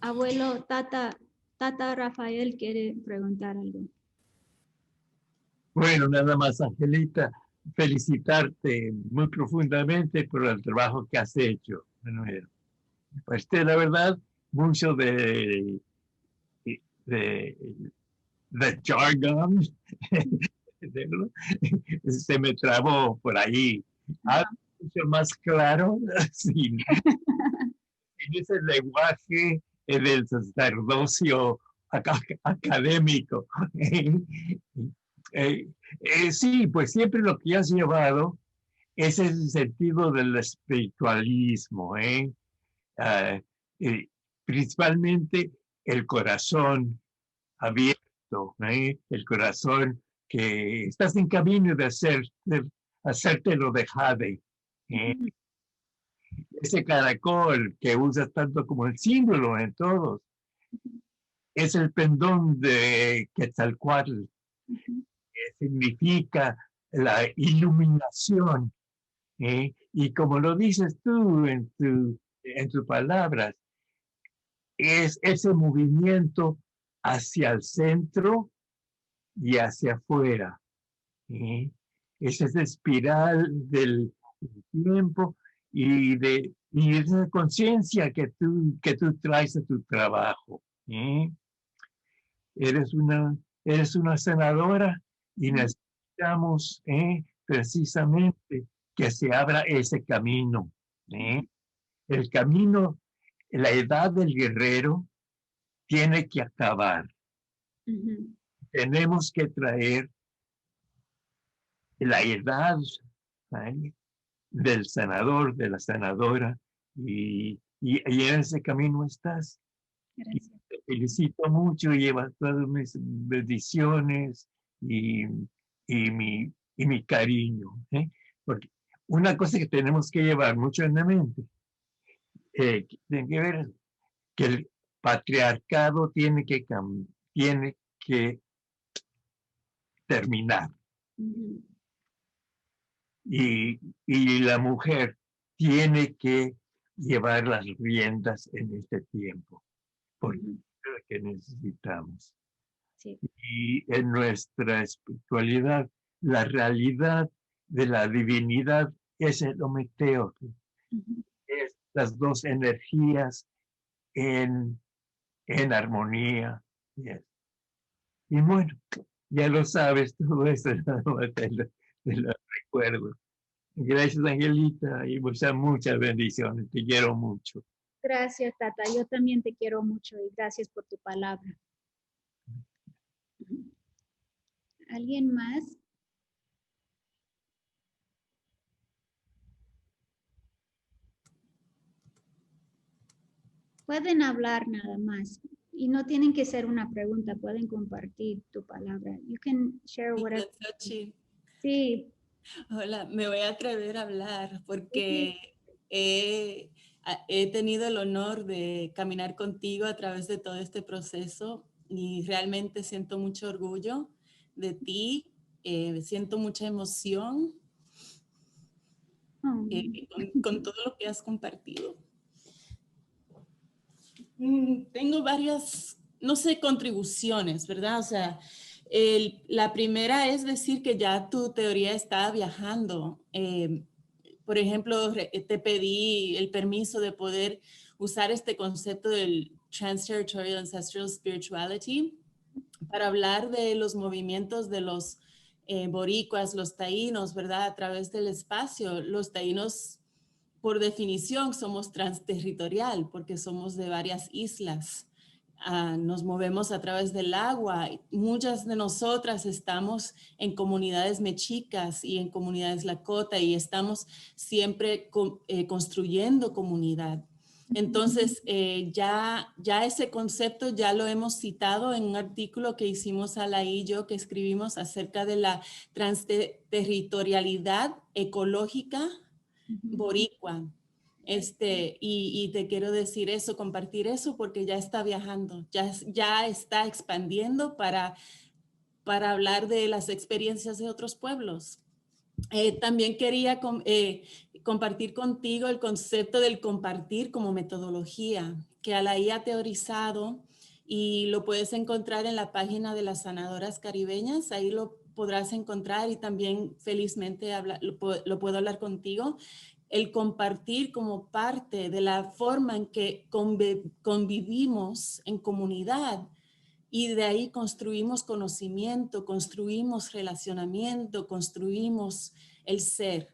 Abuelo, Tata Rafael quiere preguntar algo. Bueno, nada más, Angelita, felicitarte muy profundamente por el trabajo que has hecho. Bueno, pues la verdad, mucho de jargon se me trabó por ahí. Algo mucho más claro sin ese lenguaje del sacerdocio académico. Sí, pues siempre lo que has llevado es el sentido del espiritualismo, principalmente el corazón abierto, el corazón que estás en camino de hacértelo de jade. Ese caracol que usas tanto como el símbolo en todos, es el pendón de Quetzalcóatl, que significa la iluminación. Y como lo dices tú en tus palabras, es ese movimiento hacia el centro y hacia afuera. Es esa espiral del tiempo y esa conciencia que tú traes a tu trabajo. Eres una sanadora y necesitamos precisamente que se abra ese camino. El camino, la edad del guerrero tiene que acabar. Tenemos que traer la edad del sanador, de la sanadora, y en ese camino estás. Gracias. Te felicito mucho, llevas todas mis bendiciones y mi cariño. Porque una cosa que tenemos que llevar mucho en la mente, tiene que ver que el patriarcado tiene que terminar. Y la mujer tiene que llevar las riendas en este tiempo, porque es lo que necesitamos. Sí. Y en nuestra espiritualidad, la realidad de la divinidad es el ometeo, es las dos energías en armonía. Y bueno, ya lo sabes, todo eso te lo recuerdo. Gracias, Angelita, y muchas bendiciones. Te quiero mucho. Gracias, Tata. Yo también te quiero mucho y gracias por tu palabra. ¿Alguien más? Pueden hablar nada más y no tienen que ser una pregunta, pueden compartir tu palabra. You can share whatever. Sí. Hola, me voy a atrever a hablar porque he tenido el honor de caminar contigo a través de todo este proceso y realmente siento mucho orgullo de ti, siento mucha emoción con todo lo que has compartido. Tengo varias, no sé, contribuciones, ¿verdad? O sea, la primera es decir que ya tu teoría está viajando. Por ejemplo, te pedí el permiso de poder usar este concepto del Transterritorial Ancestral Spirituality para hablar de los movimientos de los boricuas, los taínos, ¿verdad? A través del espacio. Los taínos, por definición, somos transterritorial porque somos de varias islas. Nos movemos a través del agua. Muchas de nosotras estamos en comunidades mexicas y en comunidades lakota y estamos siempre construyendo comunidad. Entonces, ya ese concepto ya lo hemos citado en un artículo que hicimos Ala y yo, que escribimos acerca de la transterritorialidad ecológica boricua. Y te quiero decir eso, compartir eso, porque ya está viajando, ya está expandiendo para hablar de las experiencias de otros pueblos. También quería compartir contigo el concepto del compartir como metodología, que Alaí ha teorizado y lo puedes encontrar en la página de las sanadoras caribeñas, ahí lo podrás encontrar y también felizmente lo puedo hablar contigo. El compartir como parte de la forma en que convivimos en comunidad y de ahí construimos conocimiento, construimos relacionamiento, construimos el ser.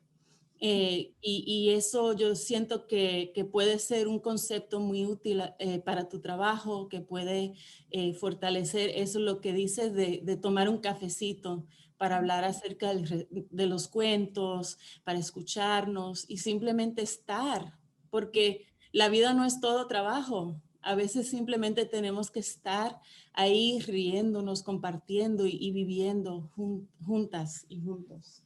Y eso yo siento que puede ser un concepto muy útil para tu trabajo, que puede fortalecer eso lo que dices de tomar un cafecito para hablar acerca de los cuentos, para escucharnos y simplemente estar, porque la vida no es todo trabajo. A veces simplemente tenemos que estar ahí riéndonos, compartiendo y viviendo juntas y juntos.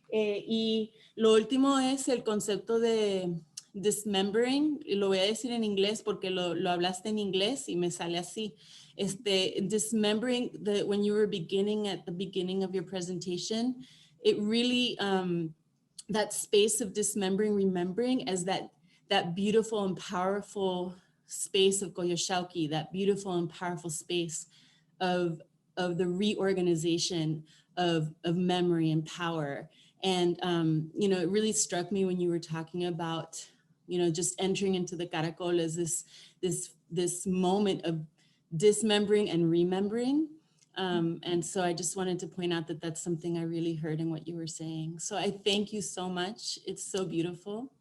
Y lo último es el concepto de dismembering, y lo voy a decir en inglés porque lo hablaste en inglés y me sale así. Dismembering, when you were at the beginning of your presentation, it really, that space of dismembering, remembering as that beautiful and powerful space of Goyoshauki, that beautiful and powerful space of the reorganization of memory and power. And, it really struck me when you were talking about, just entering into the Caracol as this moment of dismembering and remembering. And so I just wanted to point out that that's something I really heard in what you were saying. So I thank you so much. It's so beautiful.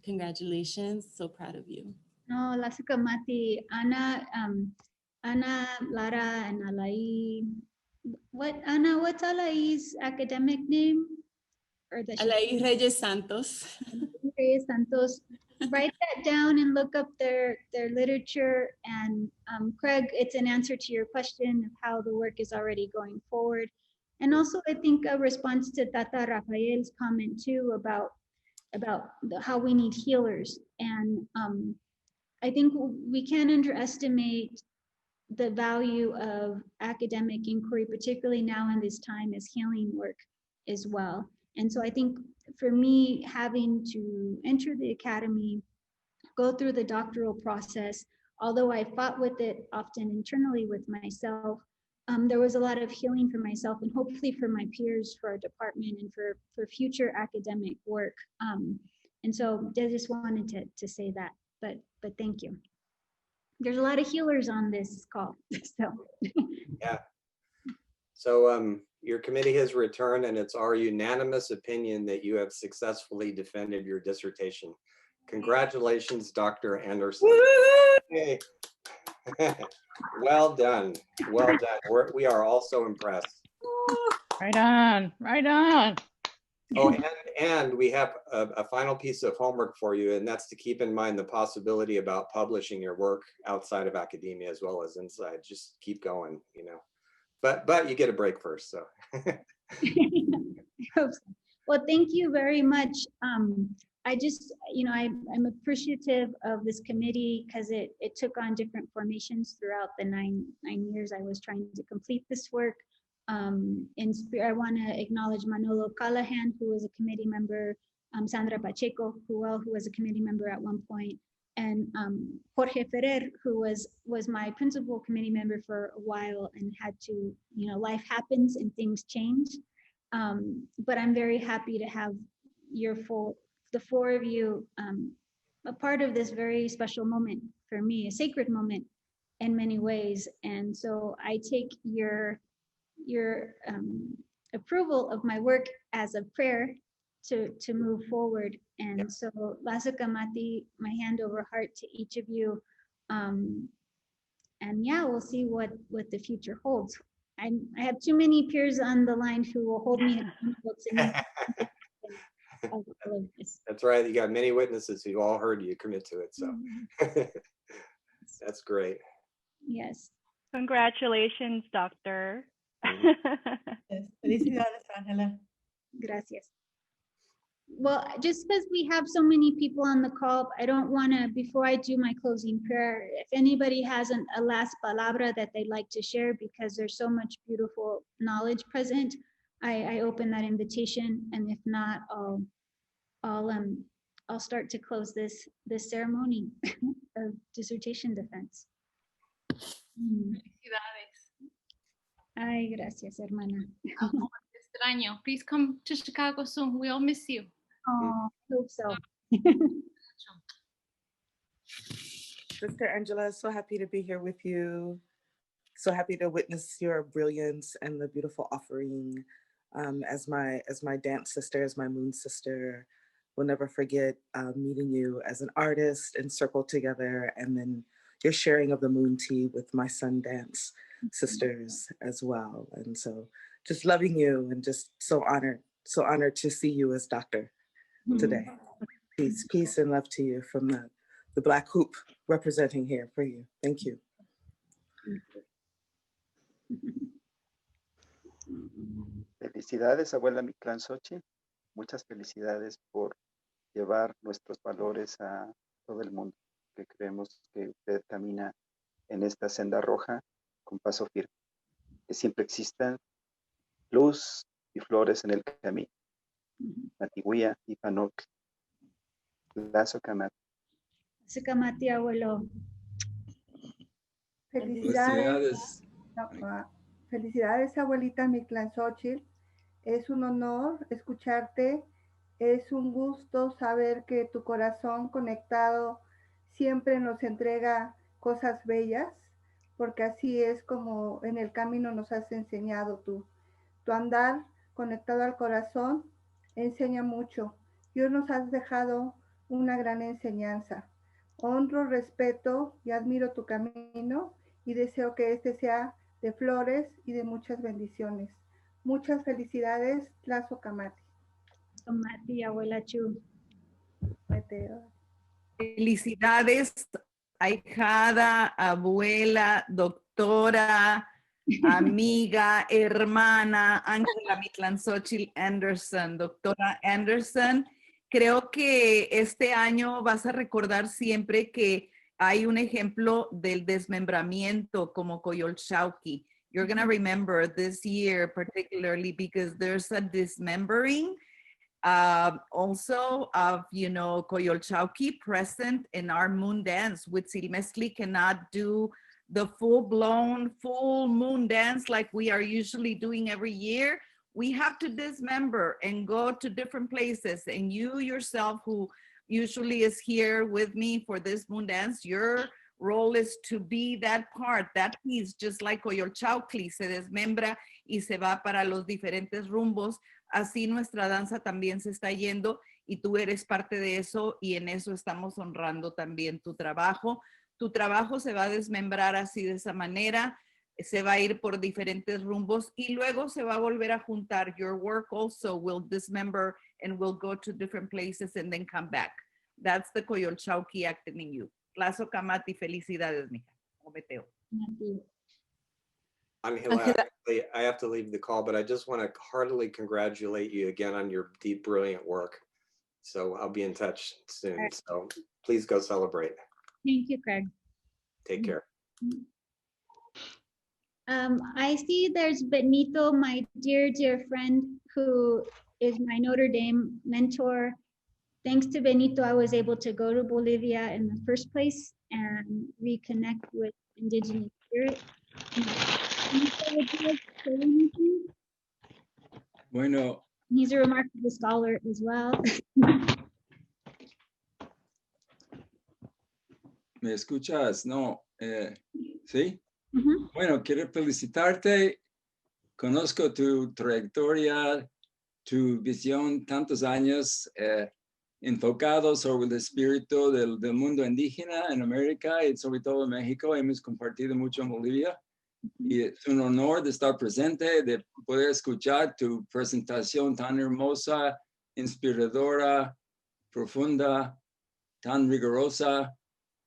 Congratulations. So proud of you. No, la Sukamati, Ana, Lara, and Alai. What's Alai's academic name? Or Alai Reyes Santos. Reyes Santos. Write that down and look up their literature. And Craig, it's an answer to your question of how the work is already going forward. And also, I think a response to Tata Rafael's comment too about how we need healers. And I think we can't underestimate the value of academic inquiry, particularly now in this time, as healing work as well. And so I think for me, having to enter the academy, go through the doctoral process, although I fought with it often internally with myself, there was a lot of healing for myself and hopefully for my peers, for our department, and for future academic work. And so I just wanted to say that, but thank you. There's a lot of healers on this call, so. Yeah. So your committee has returned, and it's our unanimous opinion that you have successfully defended your dissertation. Congratulations, Dr. Anderson. Hey. Well done. Well done. We are also impressed. Right on, right on. Oh, and we have a final piece of homework for you, and that's to keep in mind the possibility about publishing your work outside of academia as well as inside. Just keep going, but you get a break first, so. Well, thank you very much. I just, I'm appreciative of this committee because it took on different formations throughout the nine years I was trying to complete this work. I want to acknowledge Manolo Callahan, who was a committee member, Sandra Pacheco, who was a committee member at one point, and Jorge Ferrer, who was my principal committee member for a while and had to, life happens and things change. But I'm very happy to have the four of you a part of this very special moment for me, a sacred moment in many ways. And so I take your approval of my work as a prayer to move forward. And so Lasa Kamati, my hand over heart to each of you. And yeah, we'll see what the future holds. I have too many peers on the line who will hold me accountable to all of this. That's right. You got many witnesses who all heard you commit to it. So that's great. Yes. Congratulations, Doctor. Yes. Felicidades, Angela. Gracias. Well, just because we have so many people on the call, I don't want to, before I do my closing prayer, if anybody has a last palabra that they'd like to share, because there's so much beautiful knowledge present, I open that invitation. And if not, I'll start to close this ceremony of dissertation defense. Felicidades. Ay, gracias, hermana. Extraño. Please come to Chicago soon. We all miss you. Oh, I hope so. Sister Angela, so happy to be here with you. So happy to witness your brilliance and the beautiful offering. As my dance sister, as my moon sister, we'll never forget meeting you as an artist and circle together, and then your sharing of the moon tea with my sun dance sisters as well. And so just loving you and just so honored to see you as Doctor today. Peace and love to you from the Black Hoop representing here for you. Thank you. Felicidades, abuela Mictlanxóchitl. Muchas felicidades por llevar nuestros valores a todo el mundo, que creemos que usted camina en esta senda roja con paso firme. Que siempre existan luz y flores en el camino. Natiguía y Panoc. Lazo Camat. Kamati, abuelo. Felicidades. Felicidades, abuelita Mictlanxóchitl. Es un honor escucharte. Es un gusto saber que tu corazón conectado siempre nos entrega cosas bellas, porque así es como en el camino nos has enseñado tú. Tu andar conectado al corazón enseña mucho. Y hoy nos has dejado una gran enseñanza. Honro, respeto y admiro tu camino y deseo que este sea de flores y de muchas bendiciones. Muchas felicidades, Lazo Kamati. Kamati, abuela Chu. Felicidades, ahijada, abuela, doctora, amiga, hermana, Ángela Mictlanxóchitl Anderson. Doctora Anderson, creo que este año vas a recordar siempre que hay un ejemplo del desmembramiento como Coyolxauhqui. You're going to remember this year particularly because there's a dismembering also of, Coyolxauhqui present in our moon dance. Huitzilmezcli cannot do the full-blown, full moon dance like we are usually doing every year. We have to dismember and go to different places. And you yourself, who usually is here with me for this moon dance, your role is to be that part, that piece, just like Coyolxauhqui se desmembra y se va para los diferentes rumbos. Así nuestra danza también se está yendo y tú eres parte de eso y en eso estamos honrando también tu trabajo. Tu trabajo se va a desmembrar así de esa manera, se va a ir por diferentes rumbos y luego se va a volver a juntar. Your work also will dismember and will go to different places and then come back. That's the Coyolxauhqui acting in you. Lazo Kamati, felicidades, mija. Ometeo. Angela, I have to leave the call, but I just want to heartily congratulate you again on your deep, brilliant work. So I'll be in touch soon. So please go celebrate. Thank you, Craig. Take care. I see there's Benito, my dear, dear friend, who is my Notre Dame mentor. Thanks to Benito, I was able to go to Bolivia in the first place and reconnect with indigenous spirit. Benito, would you like to say anything? Bueno, He's a remarkable scholar as well. ¿me escuchas? No, ¿sí? Ujú. Bueno, quiero felicitarte. Conozco tu trayectoria, tu visión, tantos años enfocados sobre el espíritu del mundo indígena en América y sobre todo en México. Hemos compartido mucho en Bolivia. Y es un honor de estar presente, de poder escuchar tu presentación tan hermosa, inspiradora, profunda, tan rigurosa,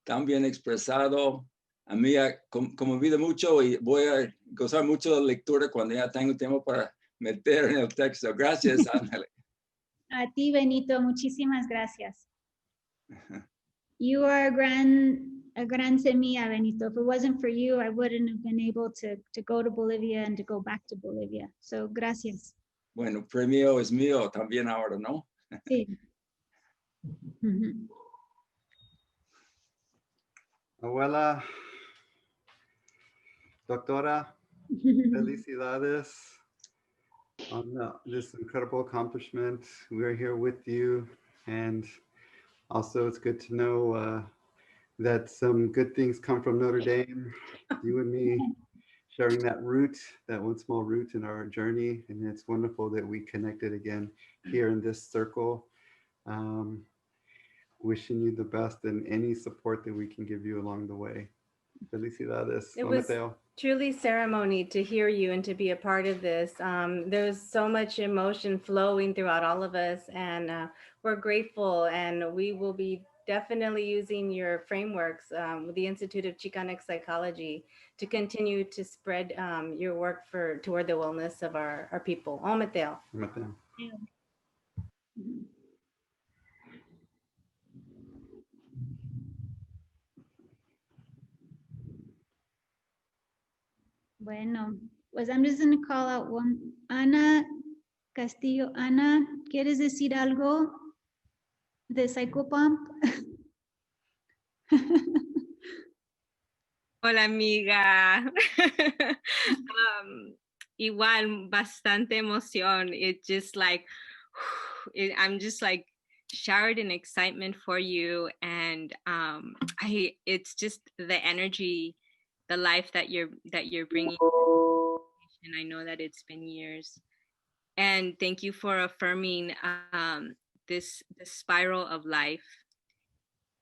tan bien expresado. A mí ha conmovido mucho y voy a gozar mucho de la lectura cuando ya tengo tiempo para meter en el texto. Gracias, Ángel. A ti, Benito, muchísimas gracias. You are a gran semilla, Benito. If it wasn't for you, I wouldn't have been able to go to Bolivia and to go back to Bolivia. So, gracias. Bueno, premio es mío también ahora, ¿no? Sí. Abuela, doctora, felicidades on this incredible accomplishment. We're here with you, and also it's good to know that some good things come from Notre Dame. You and me sharing that root, that one small root in our journey, and it's wonderful that we connected again here in this circle. Wishing you the best and any support that we can give you along the way. Felicidades. It was truly ceremony to hear you and to be a part of this. There's so much emotion flowing throughout all of us, and we're grateful, and we will be definitely using your frameworks with the Institute of Chicanic Psychology to continue to spread your work toward the wellness of our people. Ometeo. Ometeo. Bueno, pues I'm just going to call out one. Ana Castillo. Ana, ¿quieres decir algo de Psychopomp? Hola, amiga. Igual, bastante emoción. It just like, I'm just like showered in excitement for you. And it's just the energy, the life that you're bringing. And I know that it's been years. And thank you for affirming this spiral of life.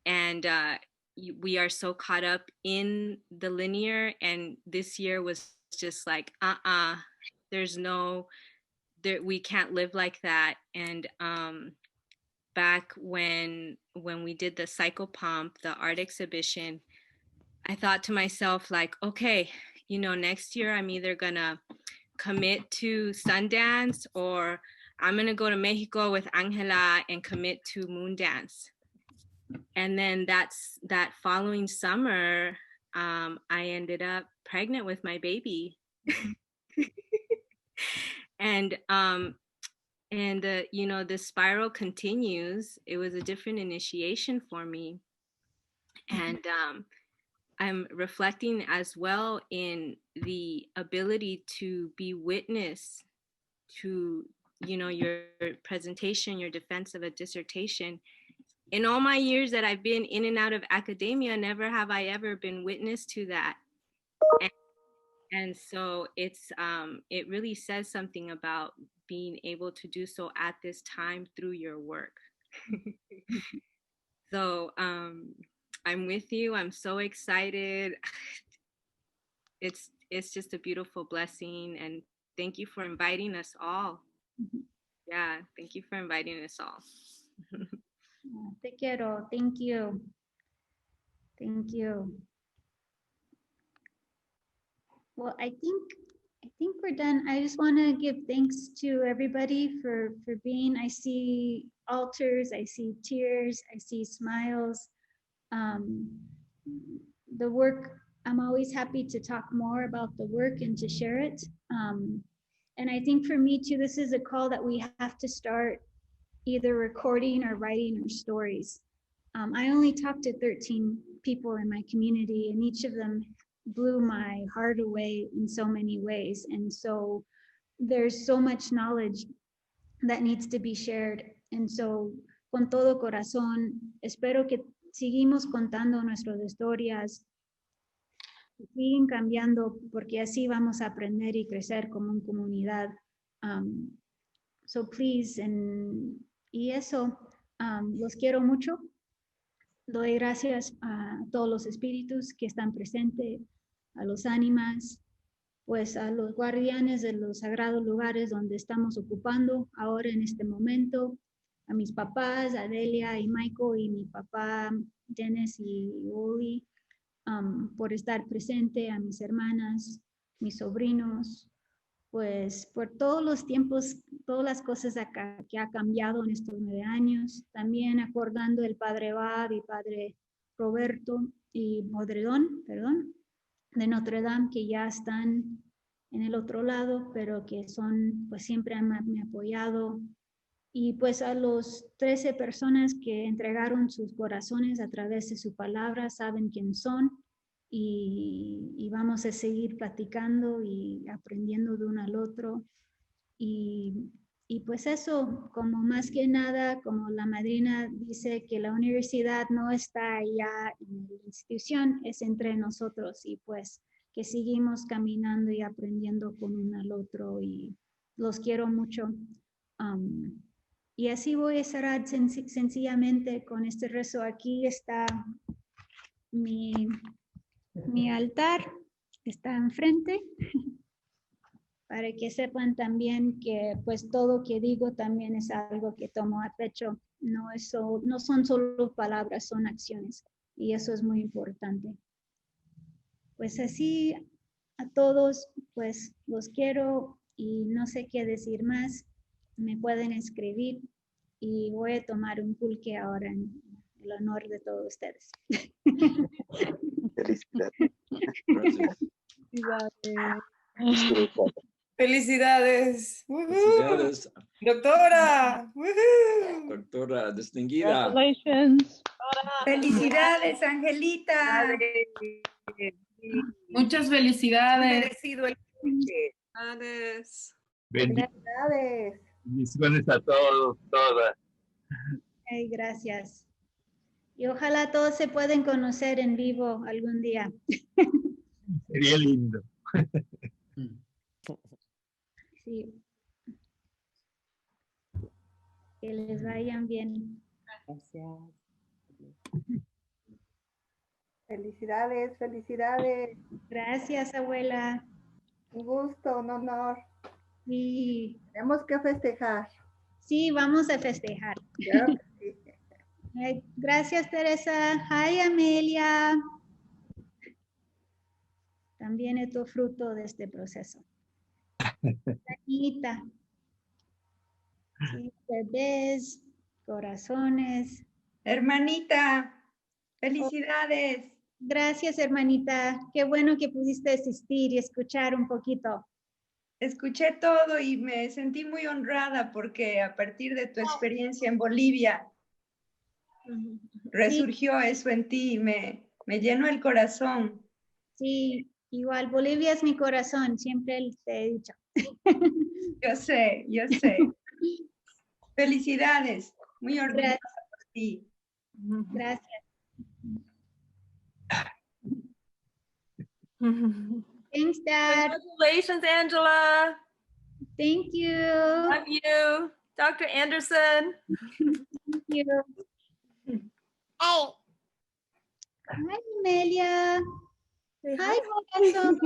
And we are so caught up in the linear, and this year was just like, we can't live like that. And back when we did the Psychopomp, the art exhibition, I thought to myself, like, okay, next year I'm either gonna commit to Sundance or I'm gonna go to Mexico with Angela and commit to Moondance. And then that following summer, I ended up pregnant with my baby. And the spiral continues. It was a different initiation for me. And I'm reflecting as well in the ability to be witness to, your presentation, your defense of a dissertation. In all my years that I've been in and out of academia, never have I ever been witness to that. And so it really says something about being able to do so at this time through your work. So I'm with you. I'm so excited. It's just a beautiful blessing, and thank you for inviting us all. Yeah, thank you for inviting us all. Te quiero. Thank you. Thank you. Well, I think we're done. I just want to give thanks to everybody for being. I see altars, I see tears, I see smiles. The work I'm always happy to talk more about the work and to share it. And I think for me too, this is a call that we have to start either recording or writing our stories. I only talked to 13 people in my community, and each of them blew my heart away in so many ways. And so there's so much knowledge that needs to be shared. And so, con todo corazón, espero que seguimos contando nuestras historias, siguen cambiando, porque así vamos a aprender y crecer como una comunidad. So please, y eso, los quiero mucho. Doy gracias a todos los espíritus que están presentes, a los ánimas, pues a los guardianes de los sagrados lugares donde estamos ocupando ahora en este momento, a mis papás, a Delia y Michael y mi papá Dennis y Uli, por estar presente, a mis hermanas, mis sobrinos, pues por todos los tiempos, todas las cosas acá, que ha cambiado en estos 9 años, también acordando el padre Bab y padre Roberto y Modredón, perdón, de Notre Dame, que ya están en el otro lado, pero que son, pues siempre me han apoyado. Y pues a los 13 personas que entregaron sus corazones a través de su palabra, saben quién son, y vamos a seguir platicando y aprendiendo de uno al otro. Y pues eso, como más que nada, como la madrina dice, que la universidad no está allá en la institución, es entre nosotros, y pues que seguimos caminando y aprendiendo con uno al otro, y los quiero mucho. Y así voy a cerrar sencillamente con este rezo. Aquí está mi altar, está enfrente, para que sepan también que pues todo que digo también es algo que tomo a pecho. No son solo palabras, son acciones, y eso es muy importante. Pues así a todos, pues los quiero y no sé qué decir más. Me pueden escribir y voy a tomar un pulque ahora en el honor de todos ustedes. Felicidades. Felicidades. Felicidades. Doctora. Doctora distinguida. Congratulations. Felicidades, Angelita. Muchas felicidades. Merecido el Felicidades. Felicidades. Bendiciones a todos, todas. Ay, gracias. Y ojalá todos se puedan conocer en vivo algún día. Sería lindo. Sí. Que les vayan bien. Gracias. Felicidades, felicidades. Gracias, abuela. Un gusto, un honor. Sí. Tenemos que festejar. Sí, vamos a festejar. Claro que sí. Ay, gracias, Teresa. Hi, Amelia. También es tu fruto de este proceso. Anita. Sí, bebés, corazones. Hermanita, felicidades. Gracias, hermanita. Qué bueno que pudiste asistir y escuchar un poquito. Escuché todo y me sentí muy honrada porque a partir de tu experiencia en Bolivia resurgió eso en ti y me llenó el corazón. Sí, igual Bolivia es mi corazón, siempre te he dicho. Yo sé. Felicidades, muy orgullosa por ti. Gracias. Thanks, Dad. Congratulations, Angela. Thank you. Love you. Dr. Anderson. Thank you. Hi, Amelia. Hi, Corazon.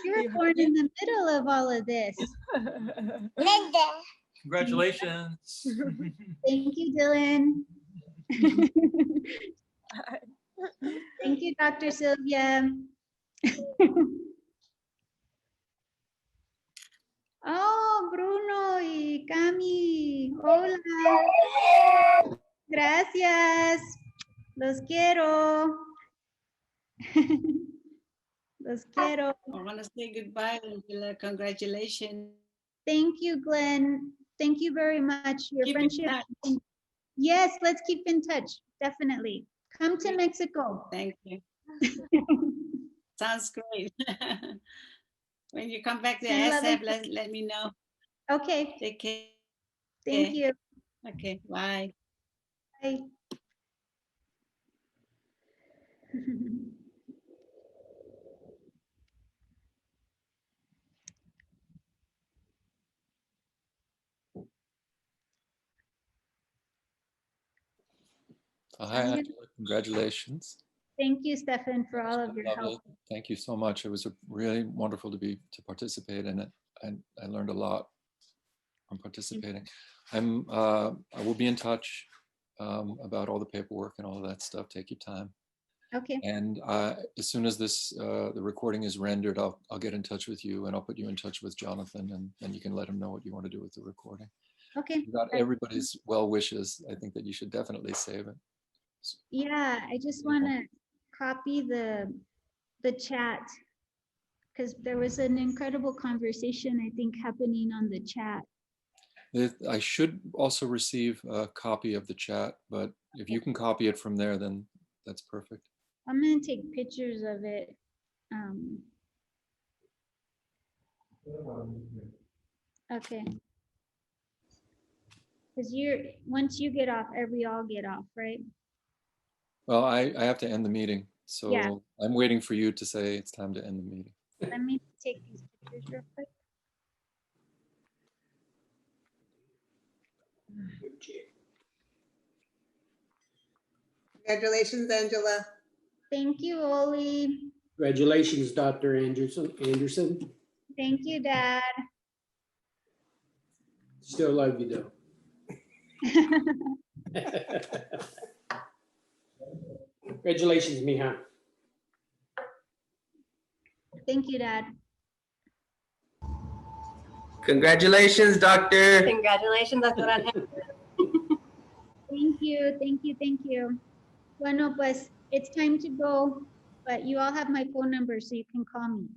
You were born in the middle of all of this. Congratulations. Thank you, Dylan. Thank you, Dr. Sylvia. Oh, Bruno y Cami. Hola. Gracias. Los quiero. Los quiero. I want to say goodbye, Angela. Congratulations. Thank you, Glenn. Thank you very much. Your Keep in friendship. touch. Yes, let's keep in touch. Definitely. Come to Mexico. Thank you. Sounds great. When you come back to And SF, let me know. Okay. Take care. Thank you. Okay, bye. Bye. Hi, Angela. Congratulations. Thank you, Stefan, for all of your Lovely. help. Thank you so much. It was really wonderful to participate in it, and I learned a lot from participating. I will be in touch about all the paperwork and all of that stuff. Take your time. Okay. And as soon as the recording is rendered, I'll get in touch with you, and I'll put you in touch with Jonathan, and then you can let him know what you want to do with the recording. Okay. You got everybody's well wishes. I think that you should definitely save it. Yeah, I just want to copy the chat, because there was an incredible conversation, I think, happening on the chat. I should also receive a copy of the chat, but if you can copy it from there, then that's perfect. I'm going to take pictures of it. Okay. Because once you get off, we all get off, right? Well, I have to end the meeting, so Yeah. I'm waiting for you to say it's time to end the meeting. Let me take these pictures real quick. Congratulations, Angela. Thank you, Oli. Congratulations, Dr. Anderson. Thank you, Dad. Still love you, though. Congratulations, mija. Thank you, Dad. Congratulations, Doctor. Congratulations, Dr. Angela. Thank you, thank you, thank you. Bueno, pues it's time to go, but you all have my phone number, so you can call me.